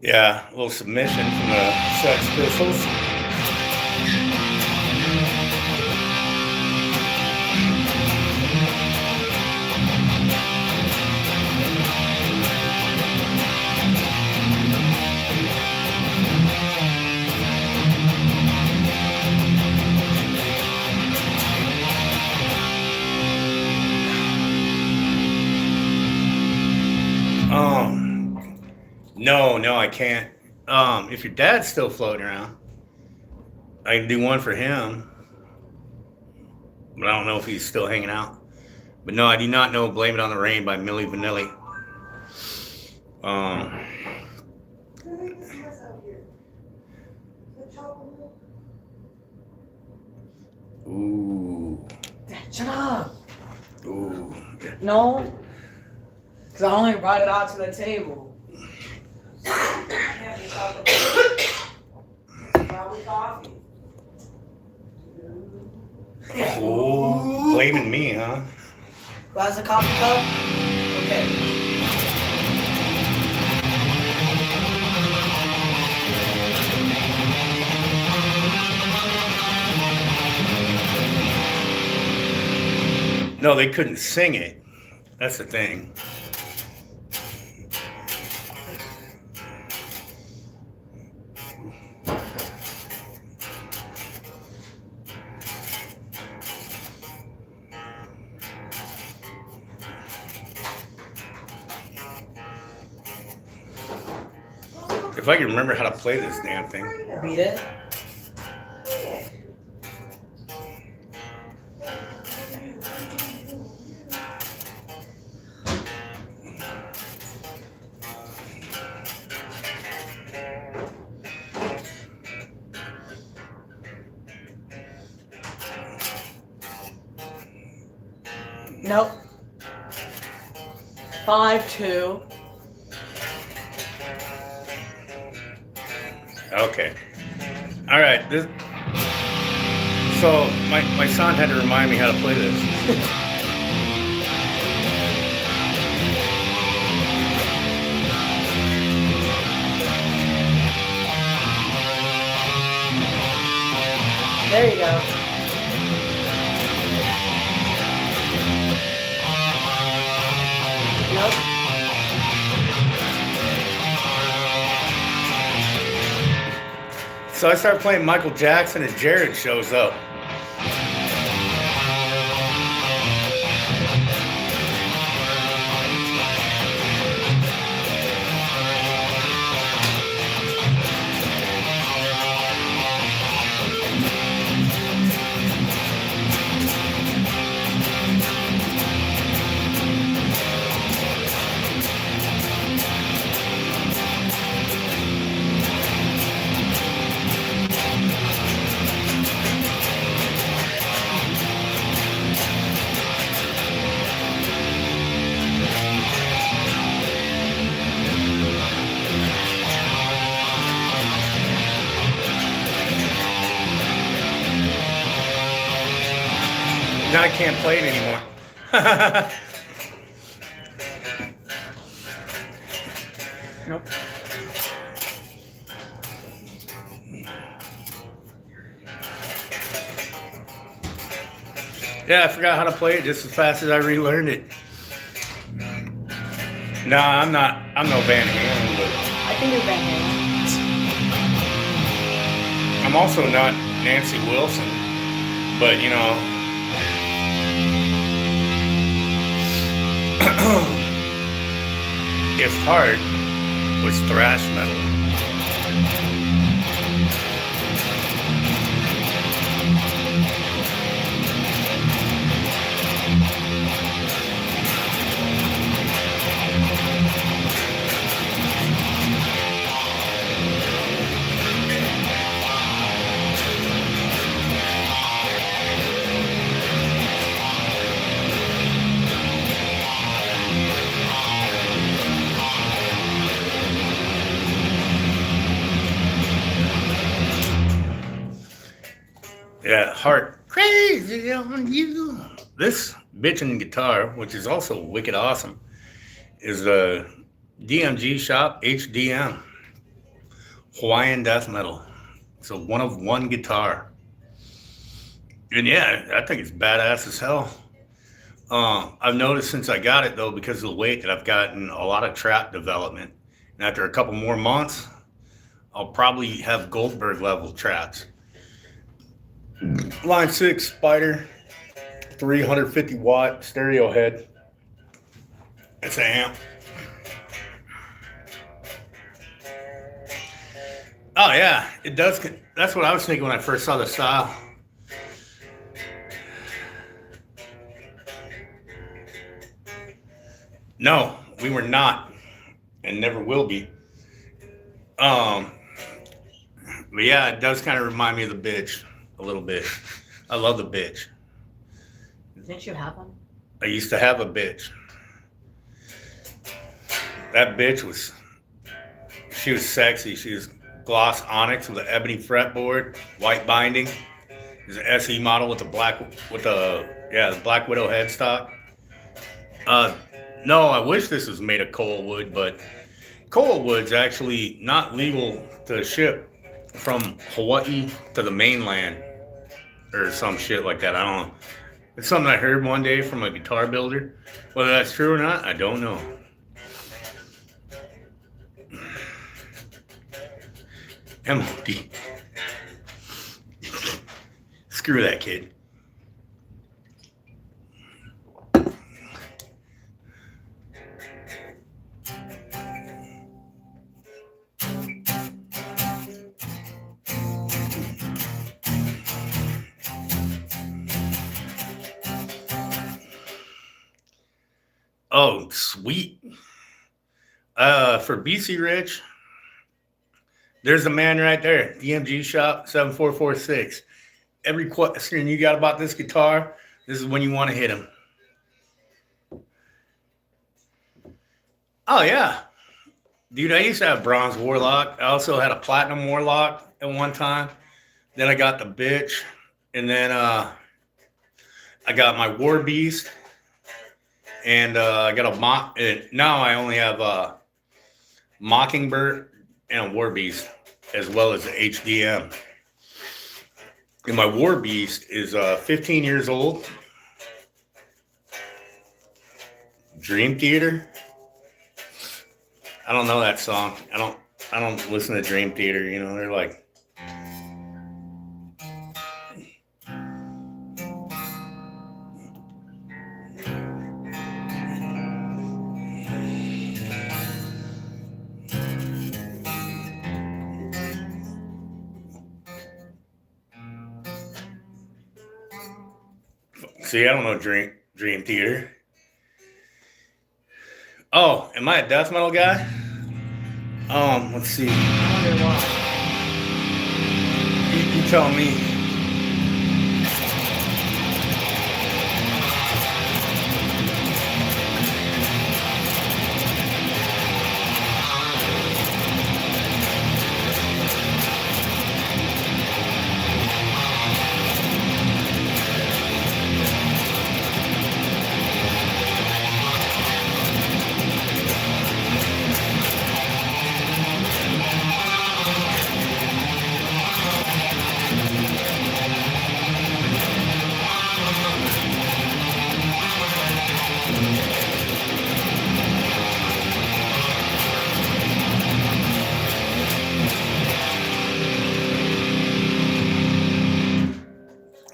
Yeah, a little submission from the Sex Pistols. No, I can't. If your dad's still floating around, I can do one for him. But I don't know if he's still hanging out. But no, I do not know Blame It on the Rain by Milli Vanilli. Ooh. Shut up. Ooh. No. Because I only brought it out to the table. Oh, blaming me, huh? Who has a coffee cup? Okay. No, they couldn't sing it. That's the thing. If I can remember how to play this damn thing. Beat it. Nope. 5-2. Okay. All right. So my son had to remind me how to play this. There you go. Nope. So I start playing Michael Jackson and Jared shows up. Now I can't play it anymore. Nope. Yeah, I forgot how to play it just as fast as I relearned it. No, I'm no Van Halen, but I can do Van Halen. I'm also not Nancy Wilson. But you know, If Heart was thrash metal. Yeah, Heart. Crazy on you. This bitchin' guitar, which is also wicked awesome, is a DMG Shop HDM. Hawaiian Death Metal. It's a one of one guitar. And yeah, I think it's badass as hell. I've noticed since I got it, though, because of the weight, that I've gotten a lot of trap development. And after a couple more months, I'll probably have Goldberg level traps. Line 6 Spider, 350 watt stereo head. It's an amp. Oh yeah, it does. That's what I was thinking when I first saw the style. No, we were not, and never will be. But yeah, it does kind of remind me of the bitch a little bit. I love the bitch. Didn't you have one? I used to have a bitch. That bitch she was sexy. She was gloss onyx with an ebony fretboard, white binding. It was an SE model with the Black Widow headstock. No, I wish this was made of coal wood, but coal wood's actually not legal to ship from Hawaii to the mainland or some shit like that. I don't know. It's something I heard one day from a guitar builder. Whether that's true or not, I don't know. MOD. Screw that kid. Oh, sweet. For BC Rich, there's a man right there. DMG Shop 7446. Every question you got about this guitar, this is when you want to hit him. Oh, yeah. Dude, I used to have Bronze Warlock. I also had a Platinum Warlock at one time. Then I got the bitch. And then I got my War Beast. And I got now I only have a Mockingbird and a War Beast, as well as the HDM. And my War Beast is 15 years old. Dream Theater. I don't know that song. I don't listen to Dream Theater. You know, they're like. See, I don't know Dream Theater. Oh, am I a death metal guy? Let's see. I wonder why. You tell me.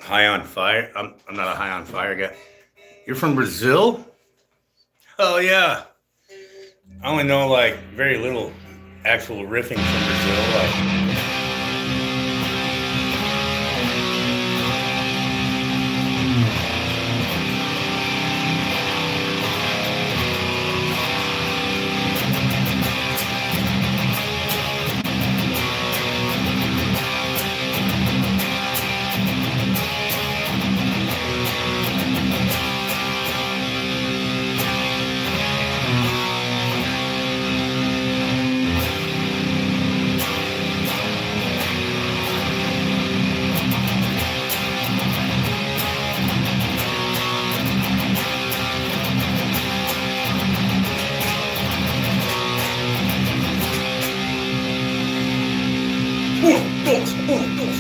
High on Fire. I'm not a High on Fire guy. You're from Brazil? Oh yeah. I only know like very little actual riffing from Brazil. Like.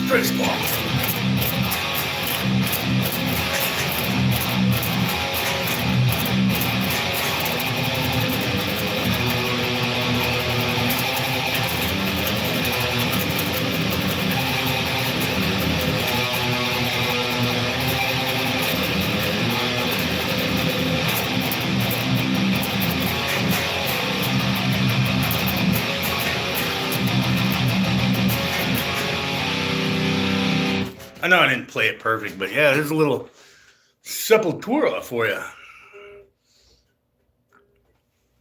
Tres, cuatro. I know I didn't play it perfect, but yeah, there's a little Sepultura for you.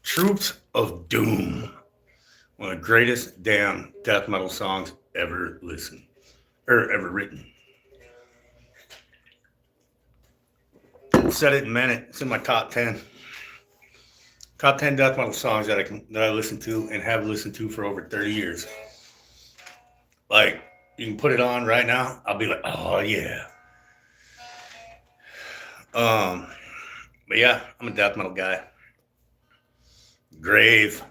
Troops of Doom. One of the greatest damn death metal songs ever listened. Or ever written. Said it and meant it. It's in my top 10. Top 10 death metal songs that I listen to and have listened to for over 30 years. Like, you can put it on right now. I'll be like, oh yeah. But yeah, I'm a death metal guy. Grave.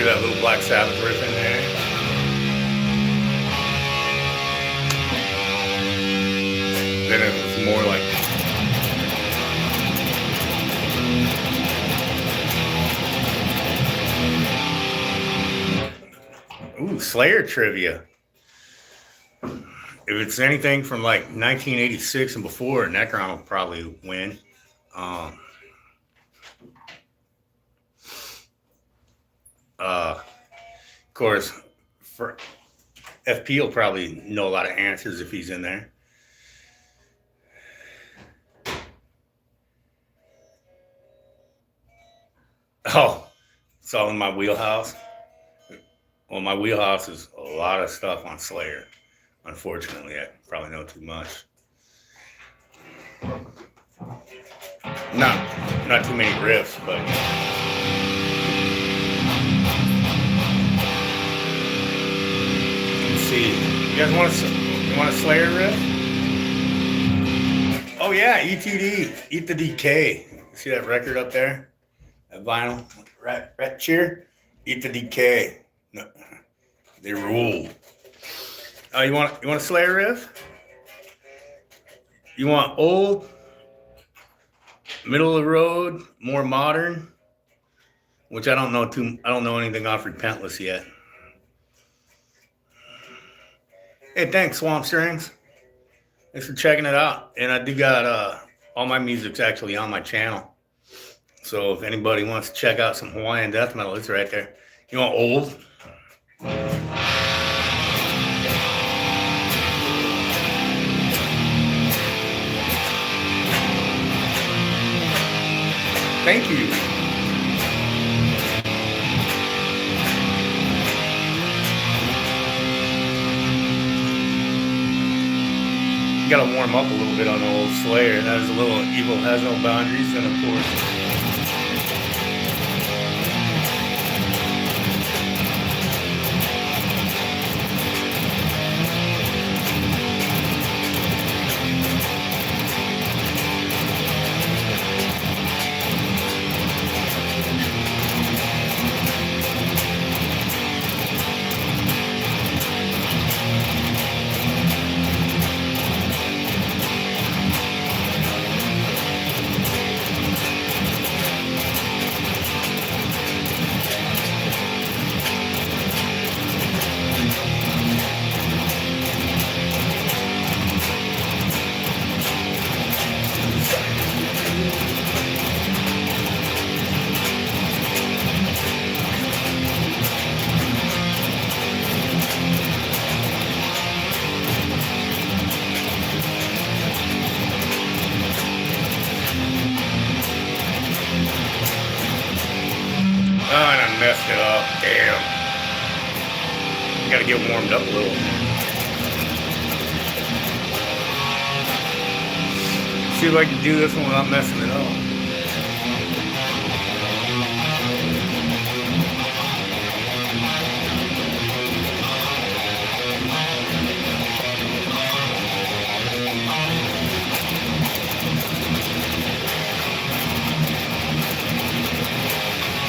That little Black Sabbath riff in there. Then it was more like, ooh, Slayer trivia. If it's anything from like 1986 and before, Necron will probably win. Of course, for FP will probably know a lot of answers if he's in there. Oh, it's all in my wheelhouse. Well, my wheelhouse is a lot of stuff on Slayer. Unfortunately, I probably know too much. Not too many riffs, but. See, you guys want a Slayer riff? Oh yeah, ETD, Eat the Decay. See that record up there? That vinyl, Rat Cheer, Eat the Decay. No, they rule. You want a Slayer riff? You want old, middle of the road, more modern? Which I don't know anything off Repentless yet. Hey, thanks, Swamp Strings. Thanks for checking it out. And I do got all my music's actually on my channel. So if anybody wants to check out some Hawaiian death metal, it's right there. You want old? Thank you. Got to warm up a little bit on the old Slayer. That is a little Evil Has No Boundaries, and of course. messed it up. Damn. Gotta get warmed up a little. See if I can do this one without messing it up.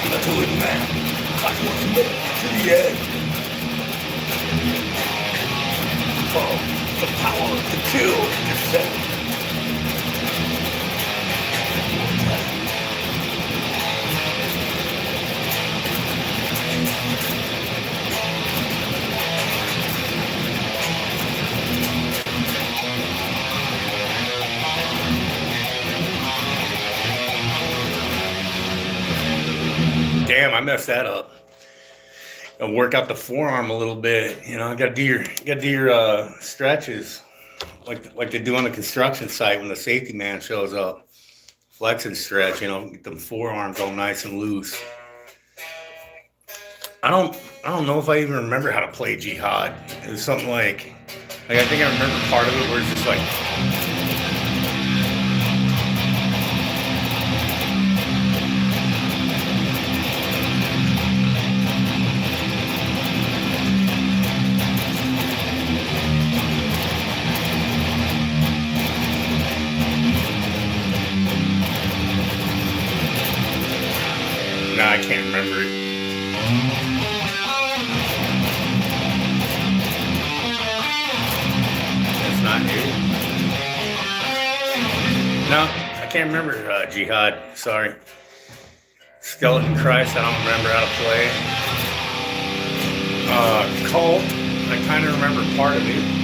Let's do it, man. I want to get to the edge. Oh, the power to kill yourself. Damn, I messed that up. Gotta work out the forearm a little bit. You know, I gotta do your stretches like they do on the construction site when the safety man shows up. Flex and stretch, you know, get them forearms all nice and loose. I don't know if I even remember how to play Jihad. It was something like I think I remember part of it where it's just like I can't remember it. That's not it. No, I can't remember Jihad. Sorry. Skeleton Christ, I don't remember how to play. Cult, I kind of remember part of it.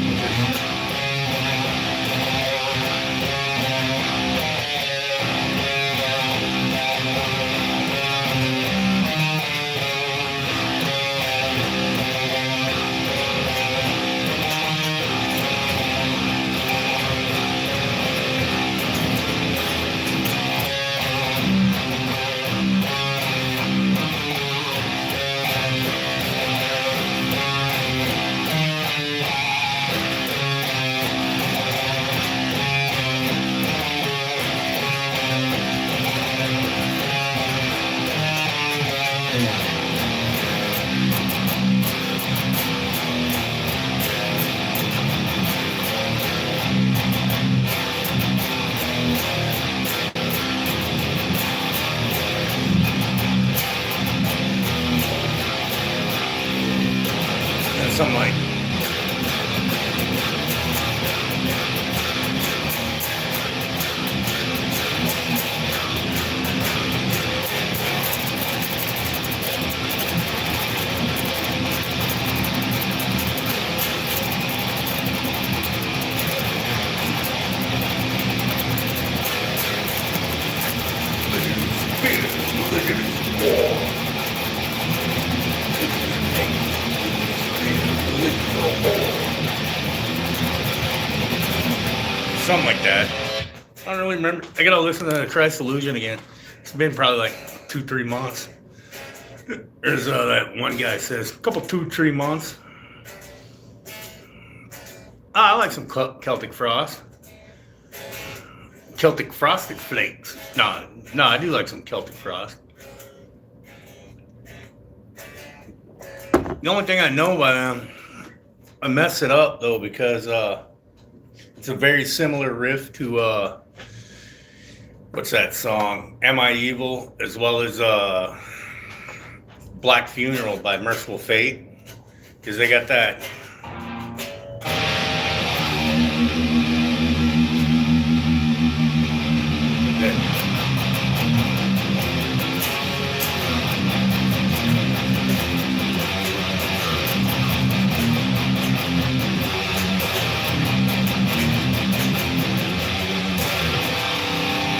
Something like something like that. I don't really remember. I gotta listen to Christ Illusion again. It's been probably like 2-3 months. There's that one guy says a couple 2-3 months. I like some Celtic Frost. Celtic Frosted Flakes. No, I do like some Celtic Frost. The only thing I know by them, I messed it up though because it's a very similar riff to what's that song? Am I Evil? As well as Black Funeral by Merciful Fate. Because they got that.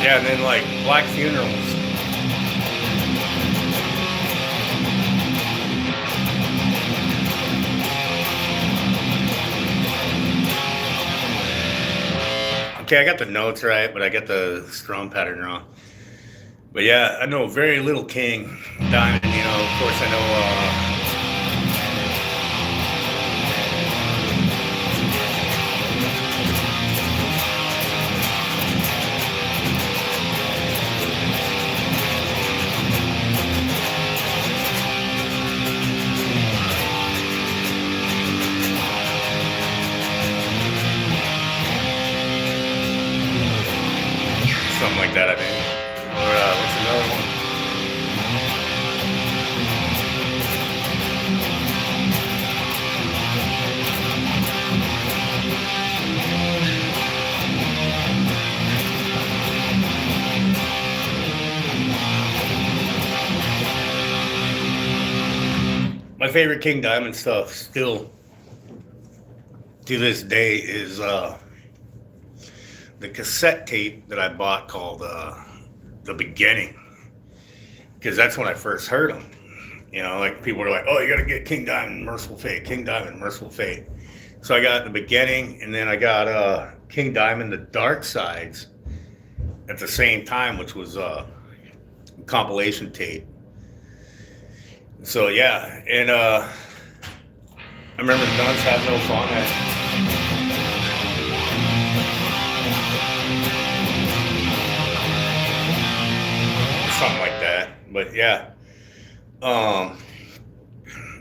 Yeah, and then like Black Funerals. Okay, I got the notes right, but I got the strum pattern wrong. But yeah, I know very little King Diamond, you know, of course, I know. Something like that, I think. Or what's another one? My favorite King Diamond stuff still to this day is the cassette tape that I bought called The Beginning, because that's when I first heard them. You know, like people were like, oh, you got to get King Diamond, Merciful Fate, King Diamond, Merciful Fate. So I got The Beginning, and then I got King Diamond, The Dark Sides at the same time, which was a compilation tape. So yeah, and I remember Guns Have No Fun. Something like that, but yeah.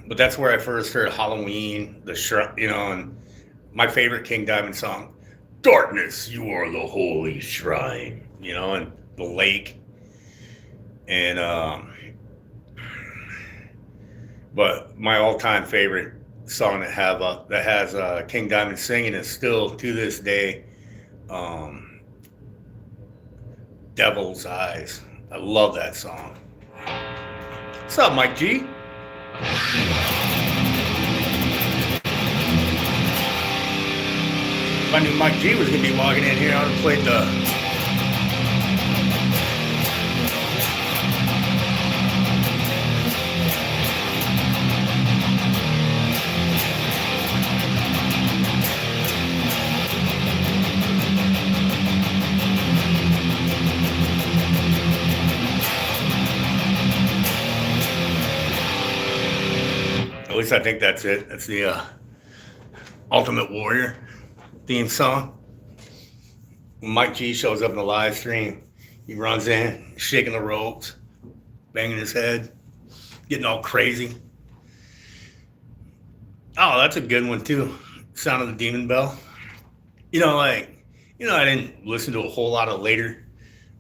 But that's where I first heard Halloween, and my favorite King Diamond song, "Darkness, You Are the Holy Shrine," and the lake, and but my all-time favorite song that has King Diamond singing is still to this day, "Devil's Eyes." I love that song. What's up, Mike G? If I knew Mike G was gonna be walking in here, I would have played the. At least I think that's it. That's the Ultimate Warrior theme song. When Mike G shows up in the live stream, he runs in, shaking the ropes, banging his head, getting all crazy. Oh, that's a good one too. Sound of the Demon Bell. I didn't listen to a whole lot of later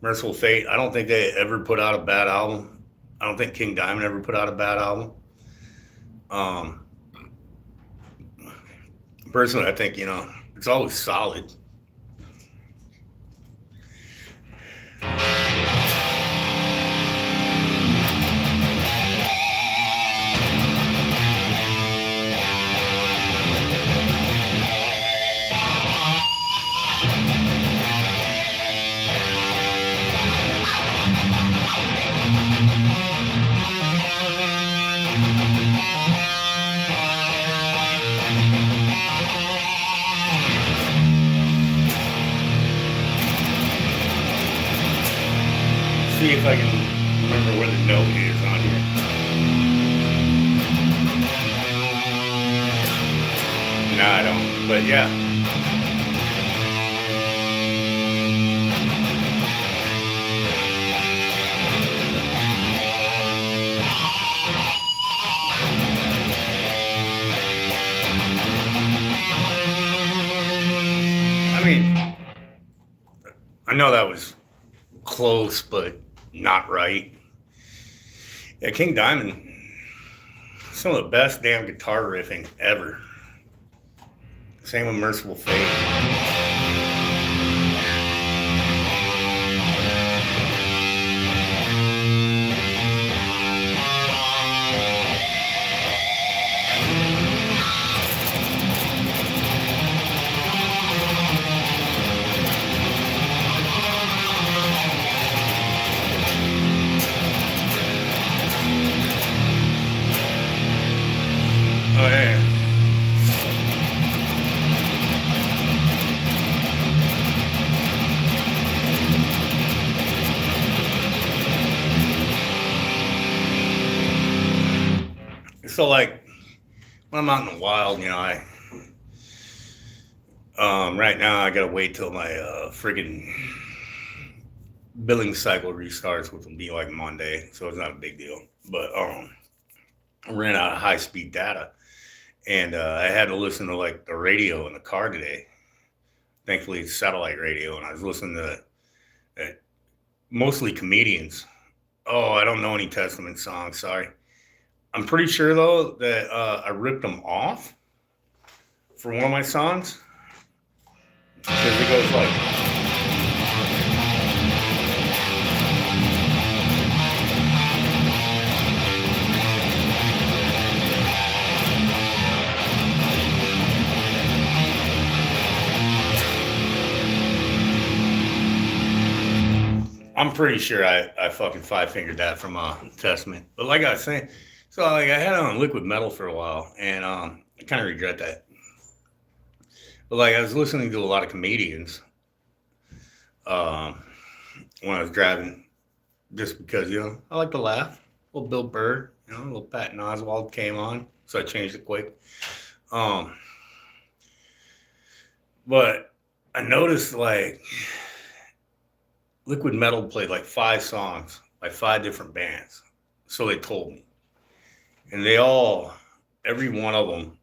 Merciful Fate. I don't think they ever put out a bad album. I don't think King Diamond ever put out a bad album. Personally, I think, it's always solid. See if I can remember where the note is on here. No, I don't. But yeah. I mean, I know that was close, but not right. Yeah, King Diamond, some of the best damn guitar riffing ever. Same with Merciful Fate. Oh, yeah. So like when I'm out in the wild, you know, right now I gotta wait till my friggin' billing cycle restarts, which will be like Monday, so it's not a big deal. But I ran out of high speed data, and I had to listen to like the radio in the car today. Thankfully, it's satellite radio, and I was listening to mostly comedians. Oh, I don't know any Testament songs. Sorry. I'm pretty sure though that I ripped them off for one of my songs because it goes like. I'm pretty sure I fucking five fingered that from Testament. But like I was saying, so like I had it on Liquid Metal for a while, and I kind of regret that. But like I was listening to a lot of comedians when I was driving, just because I like to laugh. A little Bill Burr, a little Patton Oswalt came on, so I changed it quick. But I noticed like Liquid Metal played like 5 songs by 5 different bands. So they told me. And every one of them,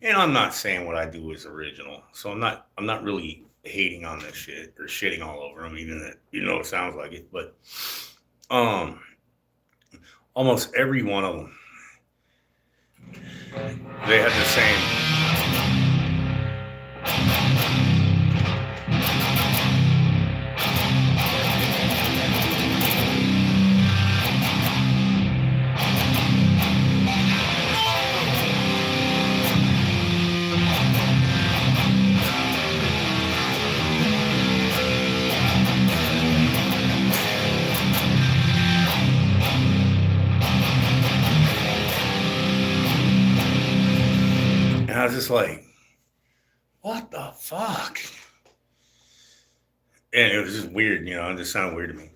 and I'm not saying what I do is original. So I'm not really hating on this shit or shitting all over them, even that, it sounds like it. But almost every one of them, they had the same. And I was just like, what the fuck? And it was just weird, it just sounded weird to me.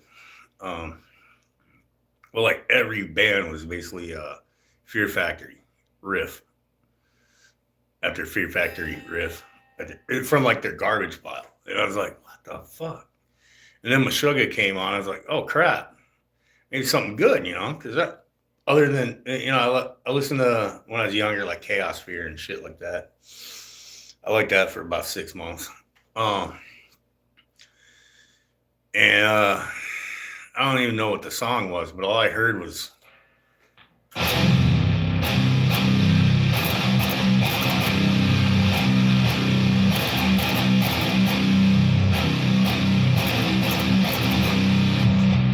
Well, like every band was basically Fear Factory riff after Fear Factory riff from like their garbage pile. And I was like, what the fuck? And then Meshuggah came on. I was like, oh crap, maybe something good, because other than, I listened to when I was younger, like Chaos Fear and shit like that. I liked that for about 6 months. And I don't even know what the song was, but all I heard was.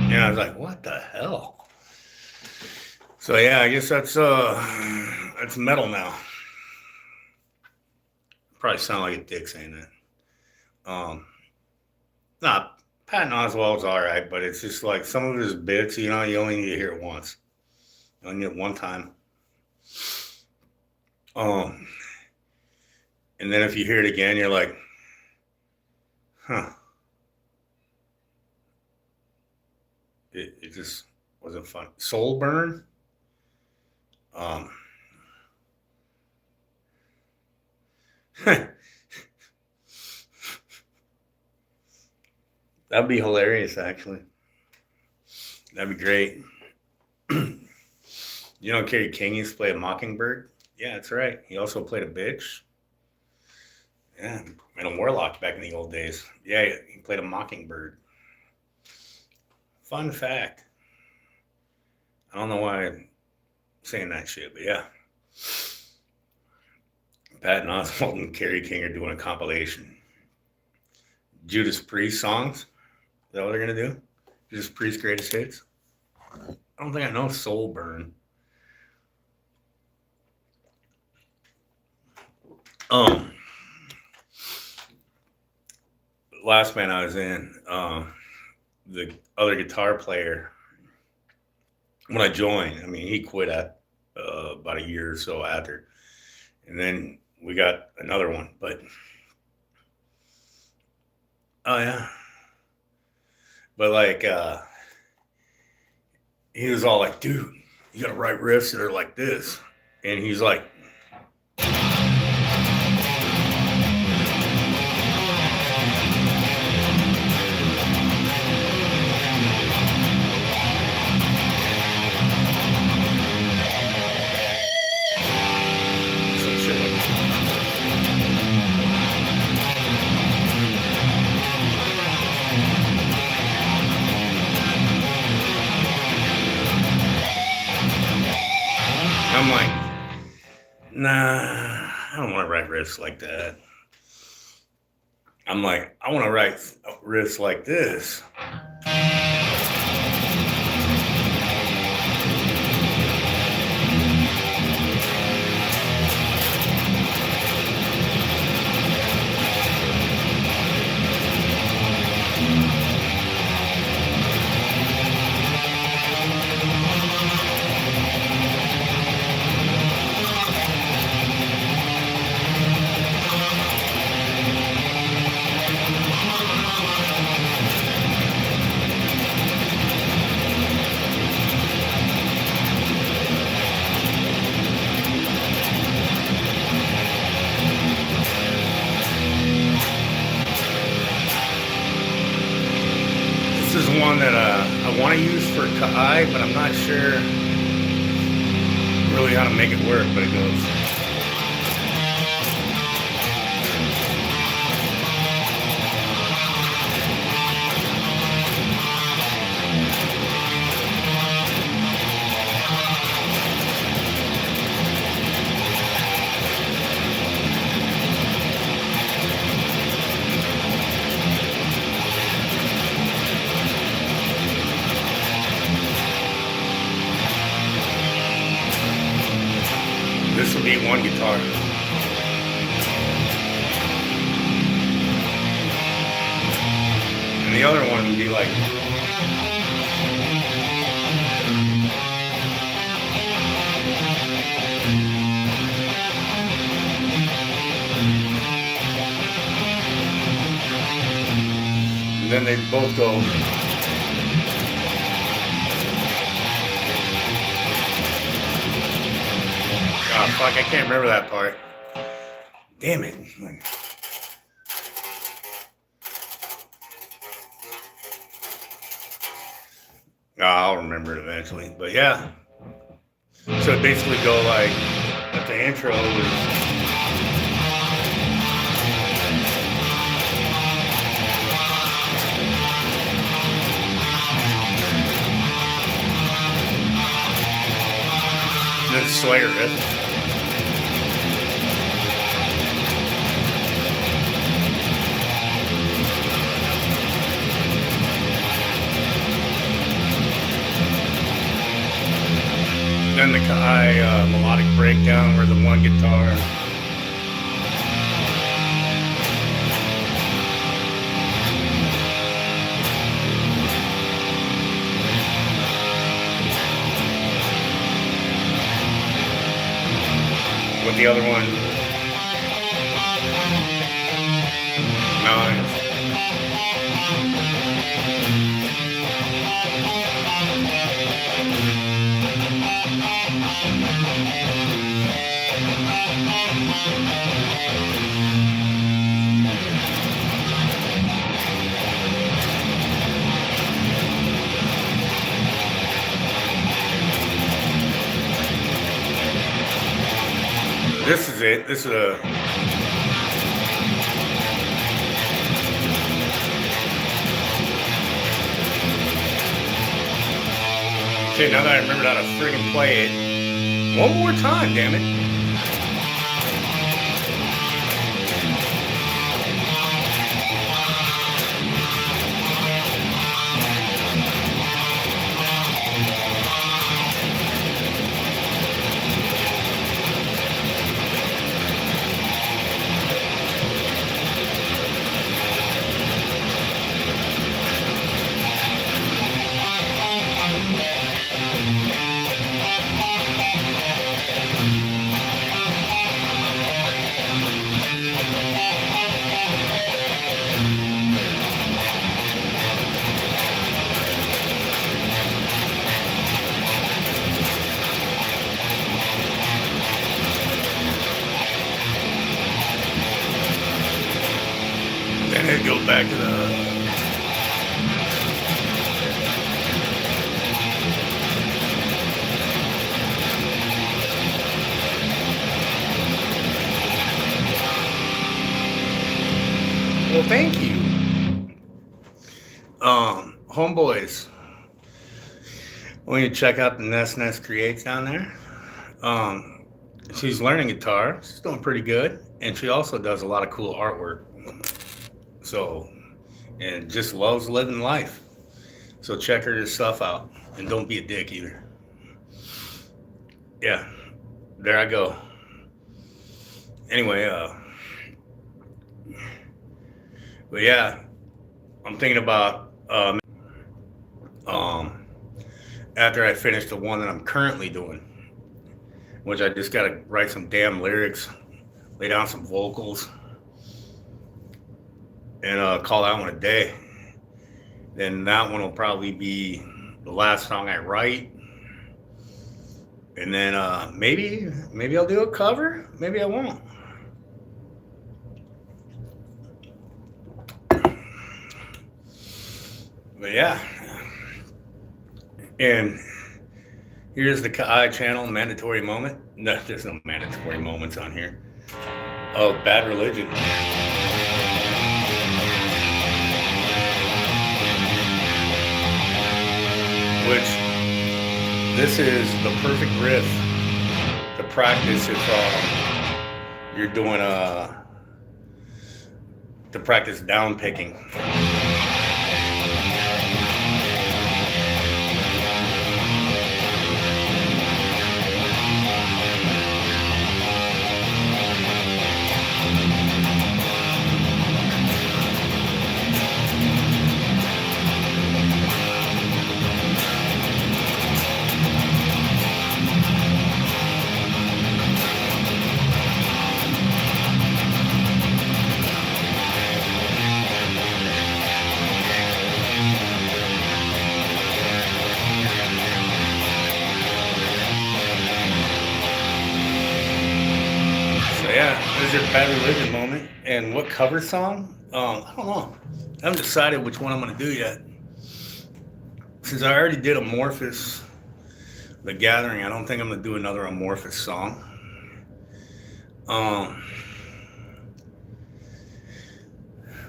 And I was like, what the hell? So yeah, I guess that's metal now. Probably sound like a dick saying that. Nah, Patton Oswalt's all right, but it's just like some of his bits, you only need to hear it once. You only need it one time. And then if you hear it again, you're like, huh. It just wasn't fun. Soul Burn. That'd be hilarious, actually. That'd be great. Kerry King used to play a Mockingbird? Yeah, that's right. He also played a bitch. Yeah, and a warlock back in the old days. Yeah, he played a Mockingbird. Fun fact. I don't know why I'm saying that shit, but yeah. Patton Oswalt and Kerry King are doing a compilation. Judas Priest songs. Is that what they're going to do? Judas Priest greatest hits? I don't think I know Soul Burn. Last band I was in, the other guitar player, when I joined, he quit at about a year or so after. And then we got another one, but oh yeah. But like he was all like, dude, you gotta write riffs that are like this. And he's like, some shit like I'm like, nah, I don't want to write riffs like that. I'm like, I want to write riffs like this. This is one that I want to use for Kai, but I'm not sure really how to make it work, but it goes. This will be one guitar. And the other one would be like. And then they both go. Oh, fuck, I can't remember that part. Damn it. Oh, I'll remember it eventually. But yeah. So it basically go like, at the intro is. Then Slayer riff. Then the Kai melodic breakdown where the one guitar. With the other one. Nice. This is it. This is a. Okay, now that I remembered how to friggin' play it, one more time, damn it. back to the. Well, thank you. Homeboys. When you check out the Ness Creates down there. She's learning guitar. She's doing pretty good. And she also does a lot of cool artwork. So, and just loves living life. So check her stuff out. And don't be a dick either. Yeah. There I go. Anyway, but yeah, I'm thinking about after I finish the one that I'm currently doing, which I just got to write some damn lyrics, lay down some vocals, and call that one a day. Then that one will probably be the last song I write. And then maybe I'll do a cover. Maybe I won't. But yeah. And here's the Kai channel mandatory moment. No, there's no mandatory moments on here. Of Bad Religion. Which, this is the perfect riff to practice if you're doing to practice down picking. There's your Bad Religion moment. And what cover song? I don't know. I haven't decided which one I'm going to do yet. Since I already did Amorphous, The Gathering, I don't think I'm going to do another Amorphous song. I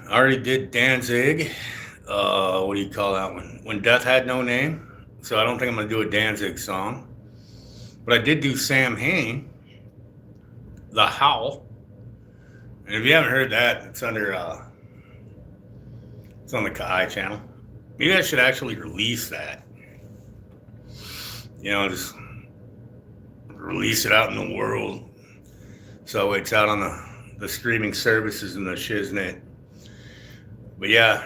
already did Danzig. What do you call that one? When Death Had No Name. So I don't think I'm going to do a Danzig song. But I did do Sam Hain, The Howl. And if you haven't heard that, it's under it's on the Kai channel. Maybe I should actually release that. You know, just release it out in the world. So it's out on the streaming services and the shiznit. But yeah.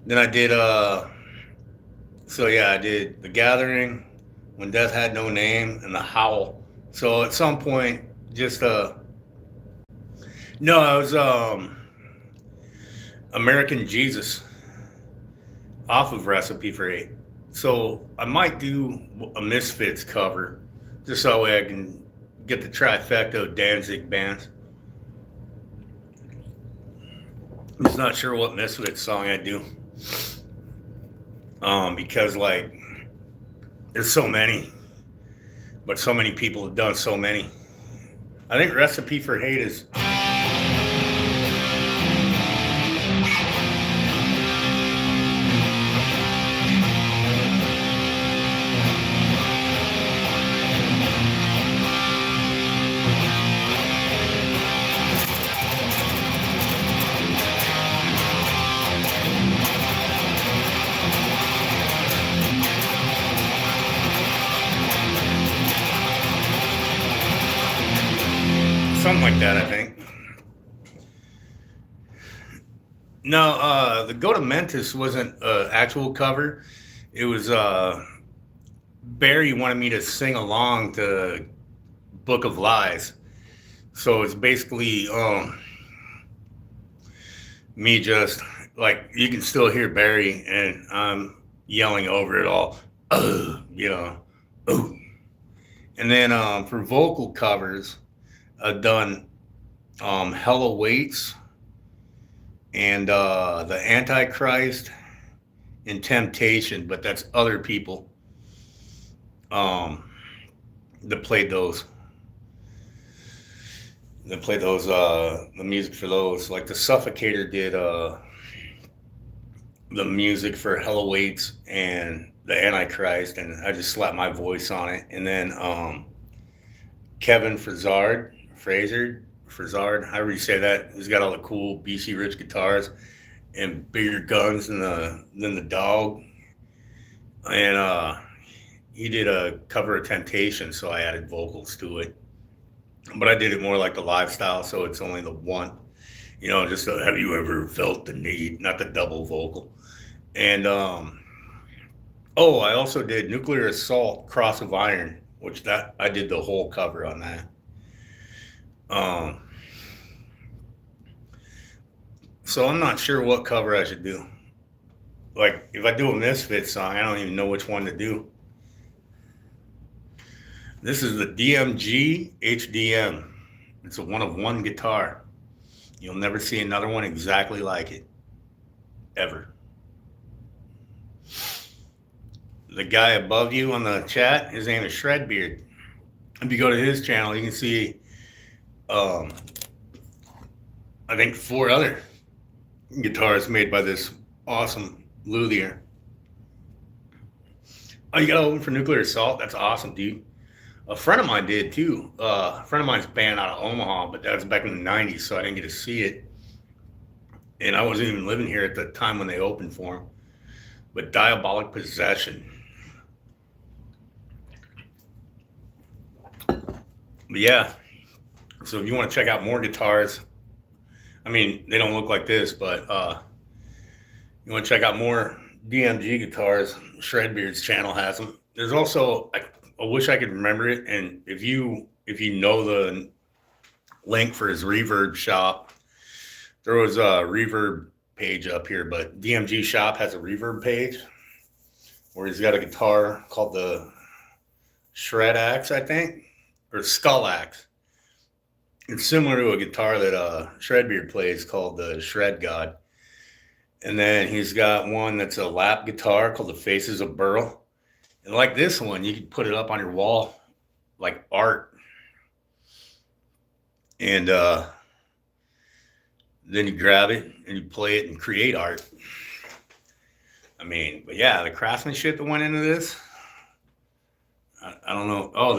Then I did I did The Gathering, When Death Had No Name, and The Howl. So at some point, just I was American Jesus off of Recipe for Hate. So I might do a Misfits cover, just so I can get the trifecta of Danzig bands. I'm just not sure what Misfits song I do. Because like there's so many, but so many people have done so many. I think Recipe for Hate is something like that, I think. No, the Go to Mentis wasn't an actual cover. It was Barry wanted me to sing along to Book of Lies. So it's basically me just like, you can still hear Barry and I'm yelling over it all. You know. And then for vocal covers, I've done Hell Awaits and the Antichrist and Temptation, but that's other people that played those. That played those the music for those. Like the Suffocator did the music for Hell Awaits and the Antichrist, and I just slapped my voice on it. And then Kevin Frazard, however you say that, he's got all the cool BC Rich guitars and bigger guns than the dog. And he did a cover of Temptation, so I added vocals to it. But I did it more like the live style, so it's only the one. Just have you ever felt the need, not the double vocal. And I also did Nuclear Assault, Cross of Iron, which that I did the whole cover on that. So I'm not sure what cover I should do. Like, if I do a Misfits song, I don't even know which one to do. This is the DMG HDM. It's a one-of-one guitar. You'll never see another one exactly like it. Ever. The guy above you on the chat, his name is Shredbeard. If you go to his channel, you can see, I think 4 other guitars made by this awesome luthier. Oh, you got to open for Nuclear Assault? That's awesome, dude. A friend of mine did too. A friend of mine's band out of Omaha, but that was back in the 90s, so I didn't get to see it. And I wasn't even living here at the time when they opened for him. But Diabolic Possession. But yeah, so if you want to check out more guitars, I mean, they don't look like this, but you want to check out more DMG guitars, Shredbeard's channel has them. There's also, I wish I could remember it, and if you know the link for his Reverb shop, there was a Reverb page up here, but DMG shop has a Reverb page where he's got a guitar called the Shred Axe, I think, or Skull Axe. It's similar to a guitar that Shredbeard plays called the Shred God. And then he's got one that's a lap guitar called the Faces of Burl. And like this one, you can put it up on your wall like art. And then you grab it and you play it and create art. I mean, but yeah, the craftsmanship that went into this, I don't know. Oh,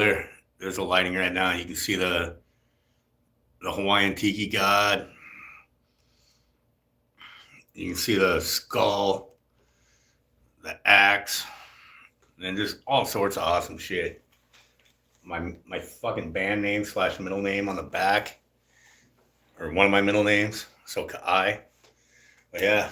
there's a lighting right now. You can see the Hawaiian Tiki God. You can see the skull, the axe, and just all sorts of awesome shit. My fucking band name / middle name on the back, or one of my middle names, so Kai. But yeah.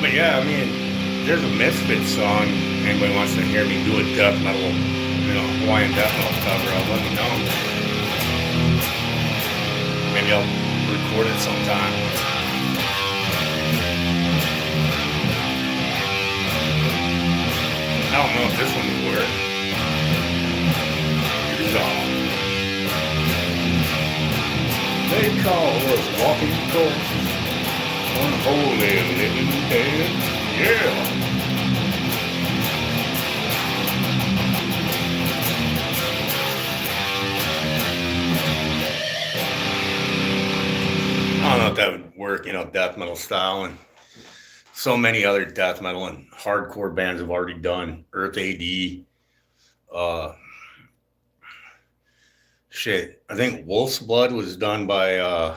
But yeah, I mean, there's a Misfits song. Anybody wants to hear me do a death metal, Hawaiian death metal cover, I'll let me know. Maybe I'll record it sometime. I don't know if this one would work. Here's all. They call us walking corpses. Unholy living dead, yeah. I don't know if that would work, death metal style, and so many other death metal and hardcore bands have already done. Earth AD, shit. I think Wolf's Blood was done by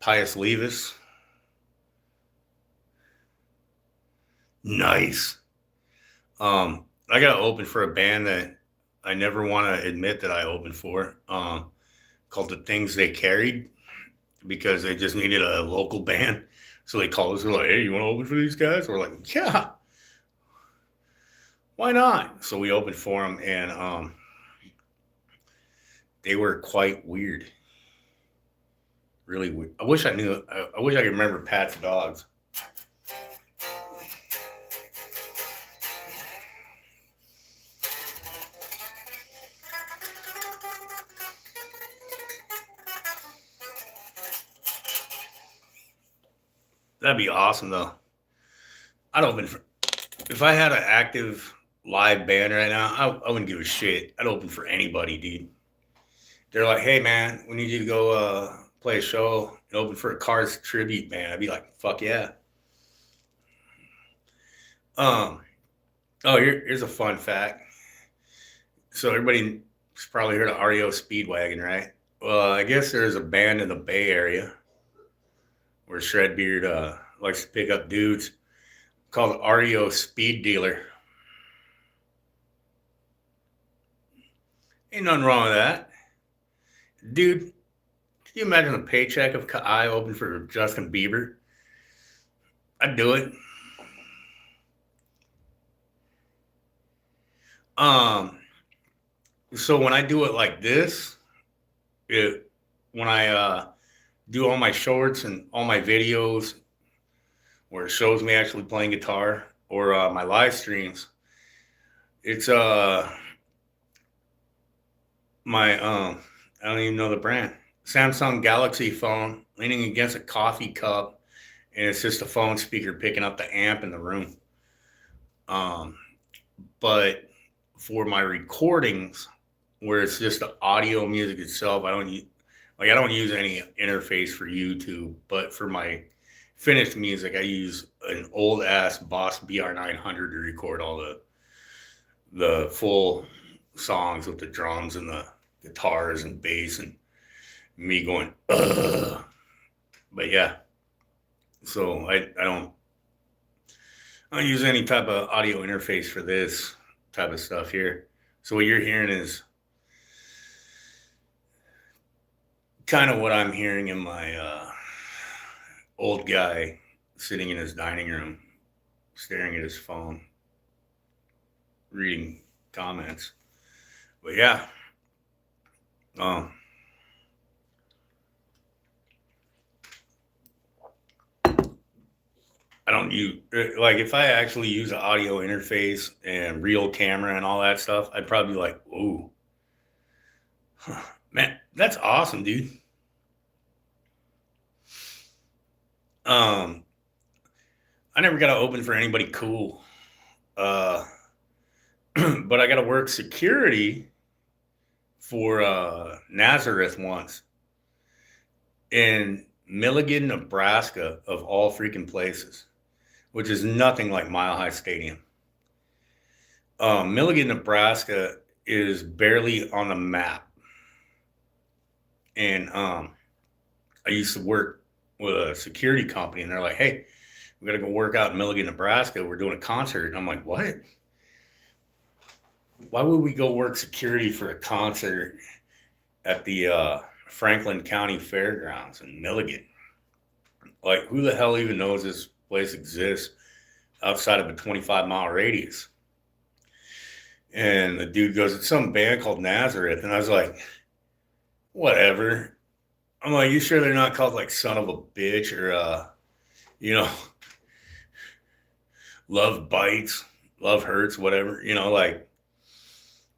Pius Levis. Nice. I got open for a band that I never want to admit that I opened for, called The Things They Carried, because they just needed a local band. So they called us, they're like, hey, you want to open for these guys? We're like, yeah. why not? So we opened for them, and they were quite weird. Really weird. I wish I knew. I wish I could remember Pat's dogs. That'd be awesome, though. I'd open for. If I had an active live band right now, I wouldn't give a shit. I'd open for anybody, dude. They're like, hey, man, we need you to go play a show and open for a Cars tribute band. I'd be like, fuck yeah. Oh, here's a fun fact. So everybody's probably heard of REO Speedwagon, right? Well, I guess there's a band in the Bay Area where Shredbeard likes to pick up dudes called REO Speed Dealer. Ain't nothing wrong with that. Dude, can you imagine the paycheck if I opened for Justin Bieber? I'd do it. So when I do it like this, when I do all my shorts and all my videos where it shows me actually playing guitar, or my live streams, it's my I don't even know the brand, Samsung Galaxy phone leaning against a coffee cup, and it's just a phone speaker picking up the amp in the room. But for my recordings, where it's just the audio music itself, I don't use any interface for YouTube. But for my finished music, I use an old ass Boss BR900 to record all the full songs with the drums and the guitars and bass and me going, ugh. But yeah, so I don't use any type of audio interface for this type of stuff here. So what you're hearing is kind of what I'm hearing in my old guy sitting in his dining room, staring at his phone, reading comments. But yeah, I don't use, like, if I actually use an audio interface and real camera and all that stuff, I'd probably be like, ooh, man, that's awesome, dude. I never got to open for anybody cool. But I got to work security for Nazareth once in Milligan, Nebraska, of all freaking places, which is nothing like Mile High Stadium. Milligan, Nebraska is barely on the map. And I used to work with a security company, and they're like, hey, we got to go work out in Milligan, Nebraska. We're doing a concert. And I'm like, what? Why would we go work security for a concert at the Franklin County Fairgrounds in Milligan? Like, who the hell even knows this place exists outside of a 25-mile radius? And the dude goes, it's some band called Nazareth. And I was like, whatever. I'm like, you sure they're not called like Son of a Bitch or, Love Bites, Love Hurts, whatever, like,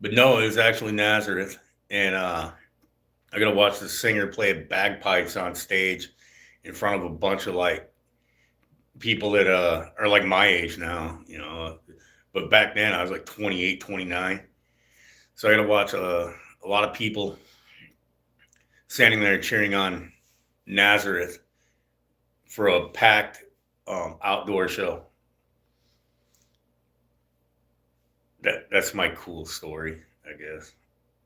but no, it was actually Nazareth. And I got to watch the singer play bagpipes on stage in front of a bunch of like people that are like my age now, but back then I was like 28, 29. So I got to watch a lot of people standing there cheering on Nazareth for a packed outdoor show. That's my cool story, I guess.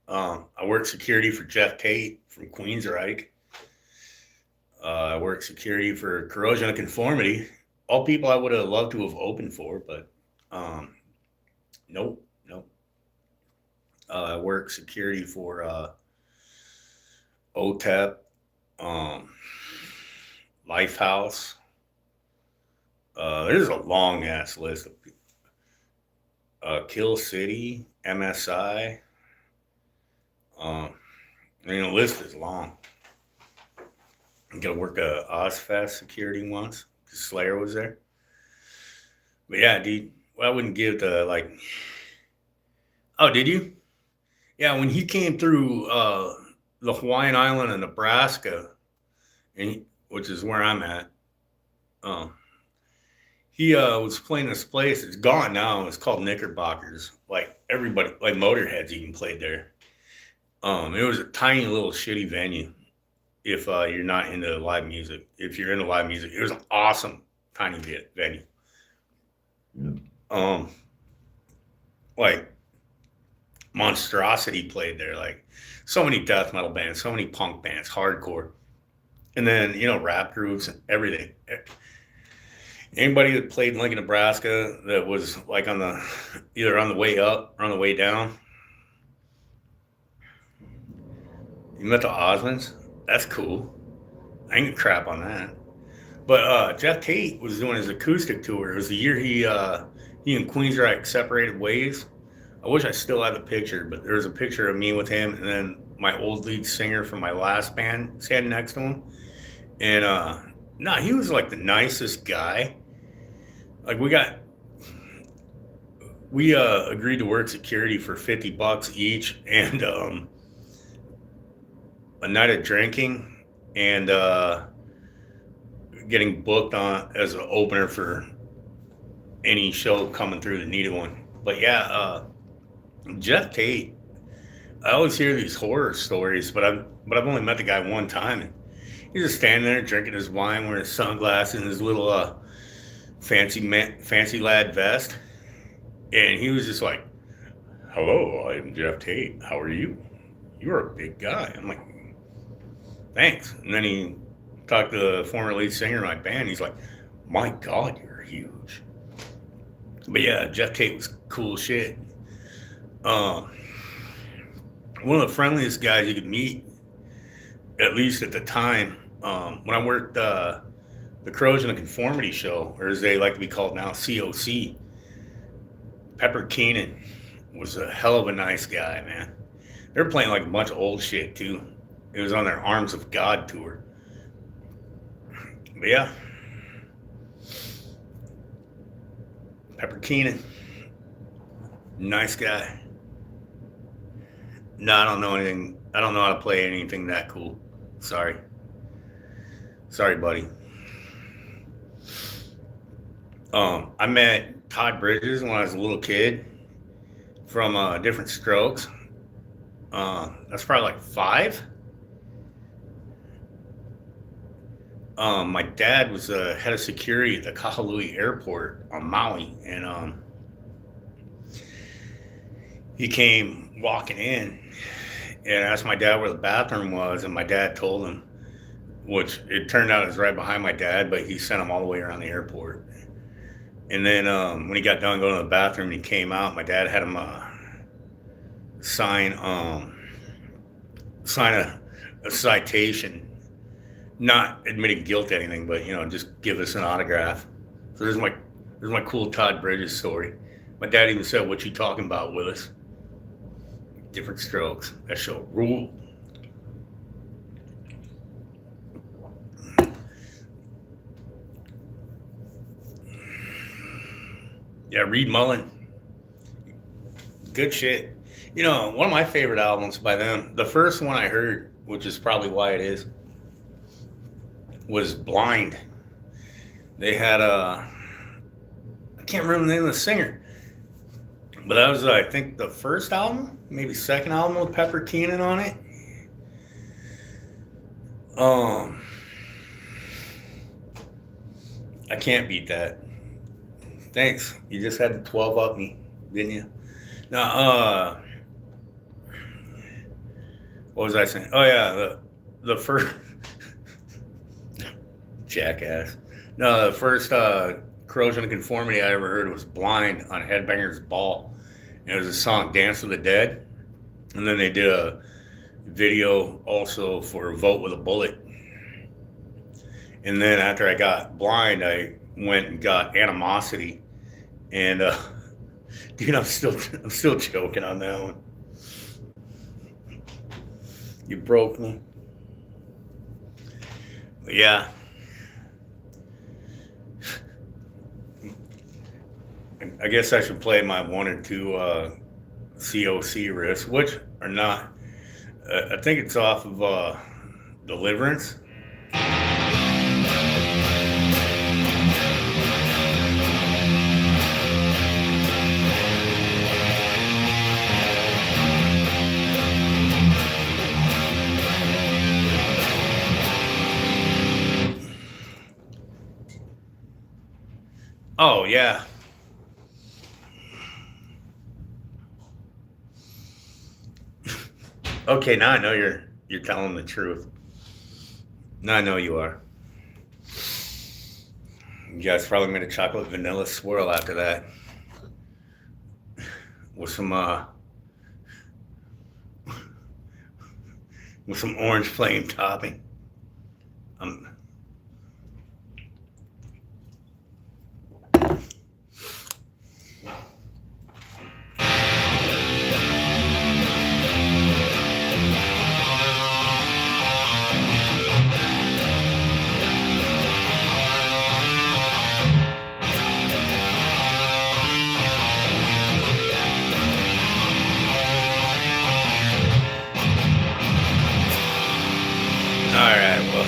I worked security for Jeff Tate from Queensryche. I worked security for Corrosion of Conformity. All people I would have loved to have opened for, but nope. I worked security for OTEP, Lifehouse. There's a long ass list of people. Kill City, MSI. The list is long. I got to work a Ozfest security once because Slayer was there. But yeah, dude, well, I wouldn't give the like. Oh, did you? Yeah, when he came through the Hawaiian island of Nebraska, which is where I'm at, he was playing this place. It's gone now. It's called Knickerbockers. Like everybody, like Motorhead's even played there. It was a tiny little shitty venue. If you're not into live music, if you're into live music, it was an awesome tiny venue. Like Monstrosity played there. Like so many death metal bands, so many punk bands, hardcore, and then rap groups and everything. Anybody that played in Lincoln, Nebraska, that was like either on the way up or on the way down. You met the Osmonds? That's cool. I ain't gonna crap on that. But Jeff Tate was doing his acoustic tour. It was the year he and Queensryche separated ways. I wish I still had the picture, but there's a picture of me with him and then my old lead singer from my last band standing next to him. And he was like the nicest guy. Like we agreed to work security for $50 each and a night of drinking and getting booked on as an opener for any show coming through that needed one. But yeah, Jeff Tate, I always hear these horror stories, but I've only met the guy one time, and he's just standing there drinking his wine, wearing his sunglasses and his little fancy lad vest, and he was just like, "Hello, I'm Jeff Tate. How are you? You're a big guy." I'm like, "Thanks." And then he talked to the former lead singer of my band. He's like, "My God, you're huge." But yeah, Jeff Tate was cool shit. One of the friendliest guys you could meet, at least at the time, when I worked the Corrosion of Conformity show, or as they like to be called now, COC, Pepper Keenan was a hell of a nice guy, man. They were playing like a bunch of old shit too. It was on their Arms of God tour. But yeah, Pepper Keenan, nice guy. No, I don't know anything. I don't know how to play anything that cool. Sorry, buddy. I met Todd Bridges when I was a little kid from Different Strokes. That's probably like 5. My dad was the head of security at the Kahului Airport on Maui, and he came walking in and asked my dad where the bathroom was, and my dad told him, which it turned out it was right behind my dad, but he sent him all the way around the airport. And then when he got done going to the bathroom and he came out, my dad had him sign a citation, not admitting guilt to anything, but just give us an autograph. So there's my cool Todd Bridges story. My dad even said, "What you talking about, Willis?" Different Strokes. That show ruled. Yeah, Reed Mullen. Good shit. One of my favorite albums by them, the first one I heard, which is probably why it is, was Blind. They had I can't remember the name of the singer, but that was, I think, the first album, maybe second album with Pepper Keenan on it. I can't beat that. Thanks. You just had to 12 up me, didn't you? Now, what was I saying? Oh yeah, the first jackass. No, the first Corrosion of Conformity I ever heard was Blind on Headbangers Ball. It was a song Dance with the Dead. And then they did a video also for Vote with a Bullet. And then after I got Blind, I went and got Animosity. And Dude, I'm still joking on that one. You broke me. But yeah. I guess I should play my one or two COC riffs, which are not. I think it's off of Deliverance. Oh yeah. Okay, now I know you're telling the truth. Now I know you are. You guys probably made a chocolate vanilla swirl after that. With some orange flame topping. All right, well.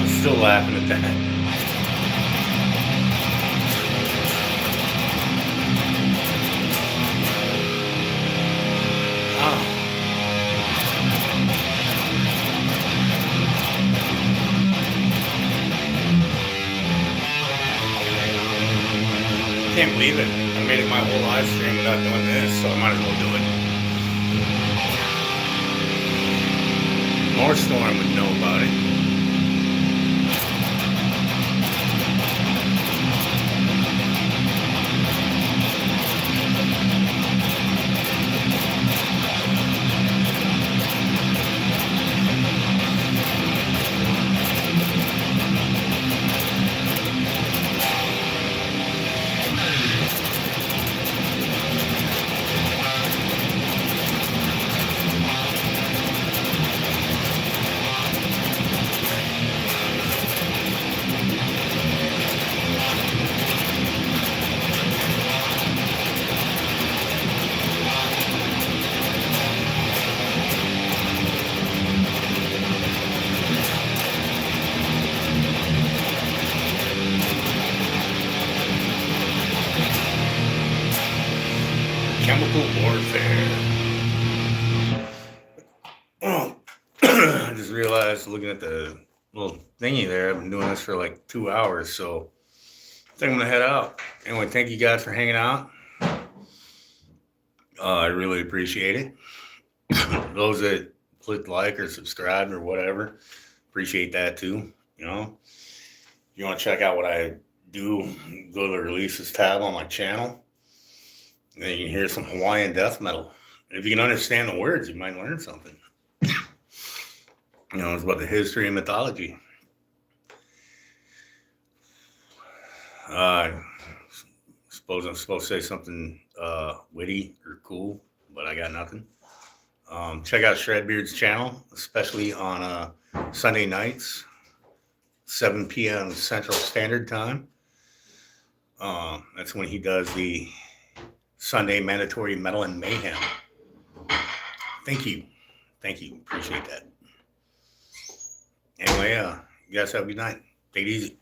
I'm still laughing at that. Can't believe it. I made it my whole live stream without doing this, so I might as well do it. More Storm would know about it. Chemical warfare. Oh, I just realized looking at the little thingy there, I've been doing this for like 2 hours, so I think I'm gonna head out. Anyway, thank you guys for hanging out. I really appreciate it. Those that clicked like or subscribe or whatever, appreciate that too. You know, if you want to check out what I do, go to the releases tab on my channel. Then you can hear some Hawaiian death metal. If you can understand the words, you might learn something. You know, it's about the history and mythology. Suppose I'm supposed to say something witty or cool, but I got nothing. Check out Shredbeard's channel, especially on Sunday nights, 7 p.m. Central Standard Time. That's when he does the Sunday Mandatory Metal and Mayhem. Thank you. Appreciate that. Anyway, you guys have a good night. Take it easy.